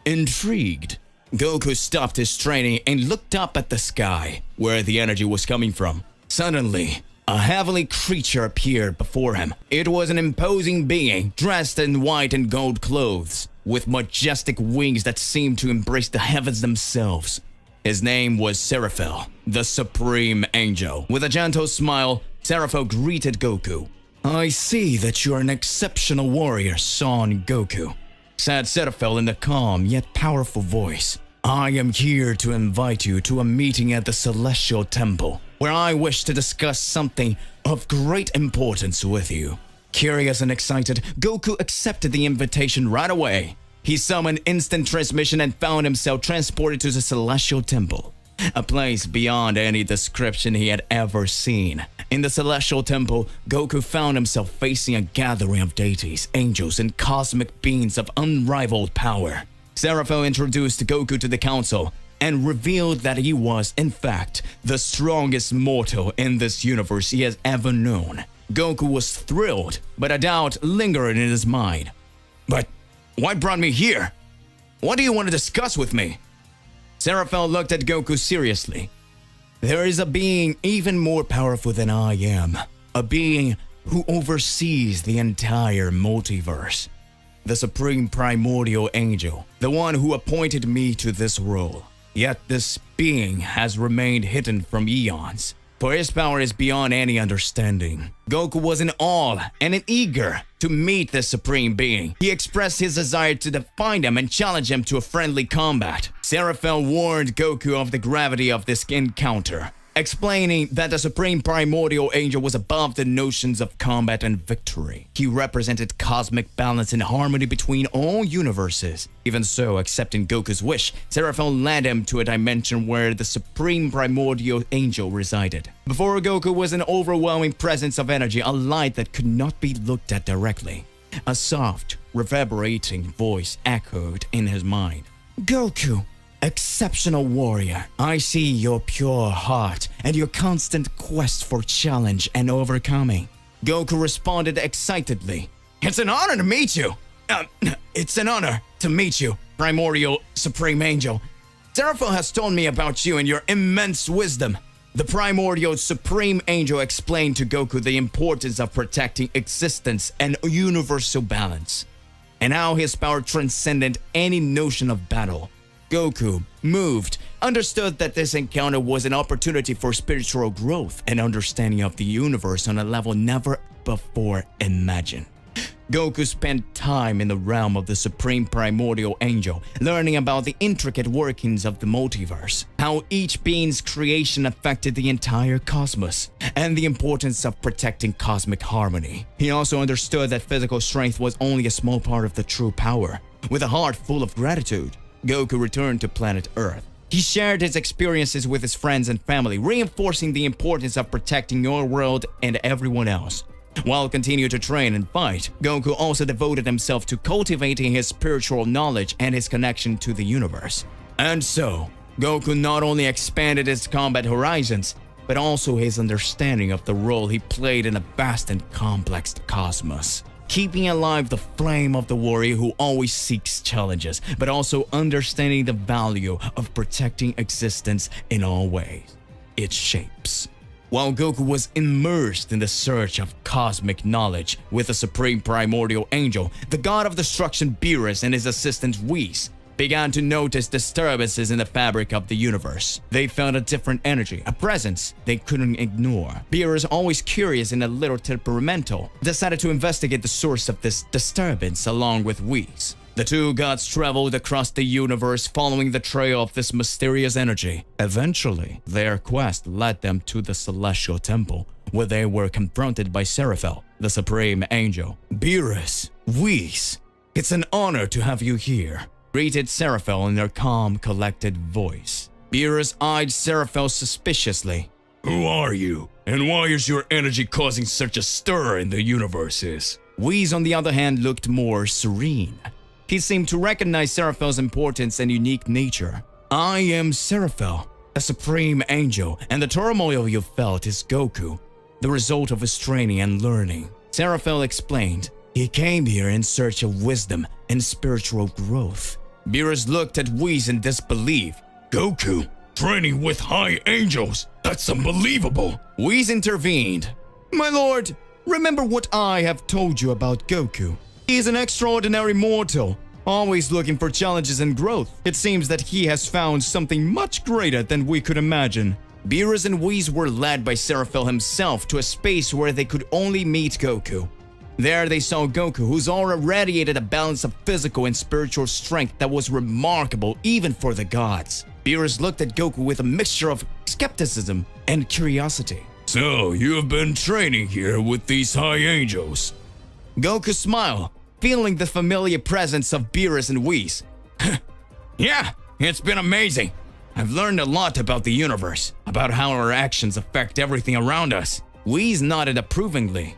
Intrigued, Goku stopped his training and looked up at the sky, where the energy was coming from. Suddenly, a heavenly creature appeared before him. It was an imposing being, dressed in white and gold clothes, with majestic wings that seemed to embrace the heavens themselves. His name was Seraphil, the Supreme Angel. With a gentle smile, Seraphil greeted Goku. "I see that you are an exceptional warrior, Son Goku," said Seraphil in a calm yet powerful voice. "I am here to invite you to a meeting at the Celestial Temple, where I wish to discuss something of great importance with you." Curious and excited, Goku accepted the invitation right away. He summoned instant transmission and found himself transported to the Celestial Temple, a place beyond any description he had ever seen. In the Celestial Temple, Goku found himself facing a gathering of deities, angels, and cosmic beings of unrivaled power. Seraphil introduced Goku to the council and revealed that he was, in fact, the strongest mortal in this universe he has ever known. Goku was thrilled, but a doubt lingered in his mind. "But what brought me here? What do you want to discuss with me?" Seraphil looked at Goku seriously. "There is a being even more powerful than I am, a being who oversees the entire multiverse. The Supreme Primordial Angel, the one who appointed me to this role. Yet this being has remained hidden from eons, for his power is beyond any understanding." Goku was in awe and eager to meet this Supreme Being. He expressed his desire to define him and challenge him to a friendly combat. Seraphil warned Goku of the gravity of this encounter, explaining that the Supreme Primordial Angel was above the notions of combat and victory. He represented cosmic balance and harmony between all universes. Even so, accepting Goku's wish, Seraphil led him to a dimension where the Supreme Primordial Angel resided. Before Goku was an overwhelming presence of energy, a light that could not be looked at directly. A soft, reverberating voice echoed in his mind. "Goku, exceptional warrior, I see your pure heart and your constant quest for challenge and overcoming." Goku responded excitedly. "It's an honor to meet you. It's an honor to meet you, Primordial Supreme Angel. Seraphil has told me about you and your immense wisdom." The Primordial Supreme Angel explained to Goku the importance of protecting existence and universal balance, and how his power transcended any notion of battle. Goku, moved, understood that this encounter was an opportunity for spiritual growth and understanding of the universe on a level never before imagined. Goku spent time in the realm of the Supreme Primordial Angel, learning about the intricate workings of the multiverse, how each being's creation affected the entire cosmos, and the importance of protecting cosmic harmony. He also understood that physical strength was only a small part of the true power. With a heart full of gratitude, Goku returned to planet Earth. He shared his experiences with his friends and family, reinforcing the importance of protecting your world and everyone else. While continuing to train and fight, Goku also devoted himself to cultivating his spiritual knowledge and his connection to the universe. And so, Goku not only expanded his combat horizons, but also his understanding of the role he played in a vast and complex cosmos. Keeping alive the flame of the warrior who always seeks challenges, but also understanding the value of protecting existence in all ways. its shapes. While Goku was immersed in the search of cosmic knowledge with the Supreme Primordial Angel, the god of destruction Beerus and his assistant Whis began to notice disturbances in the fabric of the universe. They felt a different energy, a presence they couldn't ignore. Beerus, always curious and a little temperamental, decided to investigate the source of this disturbance along with Whis. The two gods traveled across the universe following the trail of this mysterious energy. Eventually, their quest led them to the Celestial Temple, where they were confronted by Seraphel, the Supreme Angel. Beerus, Whis, it's an honor to have you here, greeted Seraphel in their calm, collected voice. Beerus eyed Seraphel suspiciously. Who are you? And why is your energy causing such a stir in the universes? Whis, on the other hand, looked more serene. He seemed to recognize Seraphel's importance and unique nature. I am Seraphel, a supreme angel, and the turmoil you felt is Goku, the result of his training and learning. Seraphel explained. He came here in search of wisdom and spiritual growth. Beerus looked at Whis in disbelief. Goku, training with high angels? That's unbelievable! Whis intervened. My lord, remember what I have told you about Goku. He is an extraordinary mortal, always looking for challenges and growth. It seems that he has found something much greater than we could imagine. Beerus and Whis were led by Seraphel himself to a space where they could only meet Goku. There they saw Goku, whose aura radiated a balance of physical and spiritual strength that was remarkable even for the gods. Beerus looked at Goku with a mixture of skepticism and curiosity. So, you have been training here with these high angels? Goku smiled, feeling the familiar presence of Beerus and Whis. Yeah, it's been amazing. I've learned a lot about the universe, about how our actions affect everything around us. Whis nodded approvingly.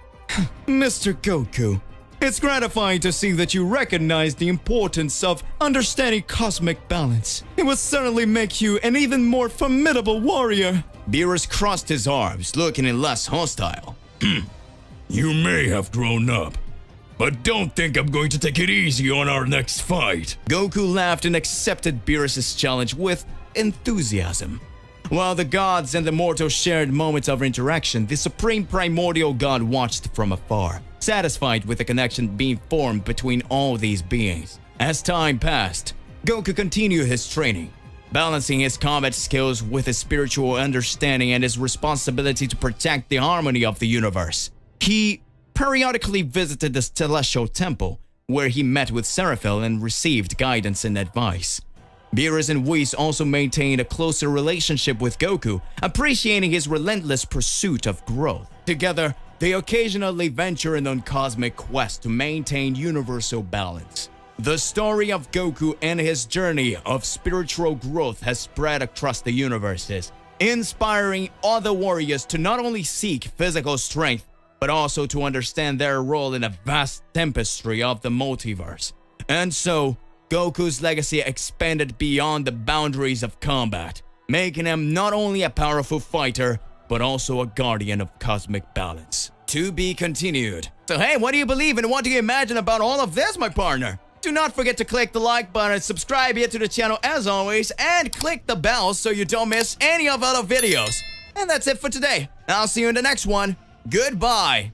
Mr. Goku, it's gratifying to see that you recognize the importance of understanding cosmic balance. It will certainly make you an even more formidable warrior. Beerus crossed his arms, looking less hostile. You may have grown up, but don't think I'm going to take it easy on our next fight. Goku laughed and accepted Beerus' challenge with enthusiasm. While the gods and the mortals shared moments of interaction, the Supreme Primordial God watched from afar, satisfied with the connection being formed between all these beings. As time passed, Goku continued his training, balancing his combat skills with his spiritual understanding and his responsibility to protect the harmony of the universe. He periodically visited the Celestial Temple, where he met with Seraphel and received guidance and advice. Beerus and Whis also maintained a closer relationship with Goku, appreciating his relentless pursuit of growth. Together, they occasionally ventured on cosmic quests to maintain universal balance. The story of Goku and his journey of spiritual growth has spread across the universes, inspiring other warriors to not only seek physical strength, but also to understand their role in a vast tapestry of the multiverse. And so, Goku's legacy expanded beyond the boundaries of combat, making him not only a powerful fighter, but also a guardian of cosmic balance. To be continued. So hey, what do you believe and what do you imagine about all of this, my partner? Do not forget to click the like button, subscribe here to the channel as always, and click the bell so you don't miss any of our other videos. And that's it for today. I'll see you in the next one. Goodbye.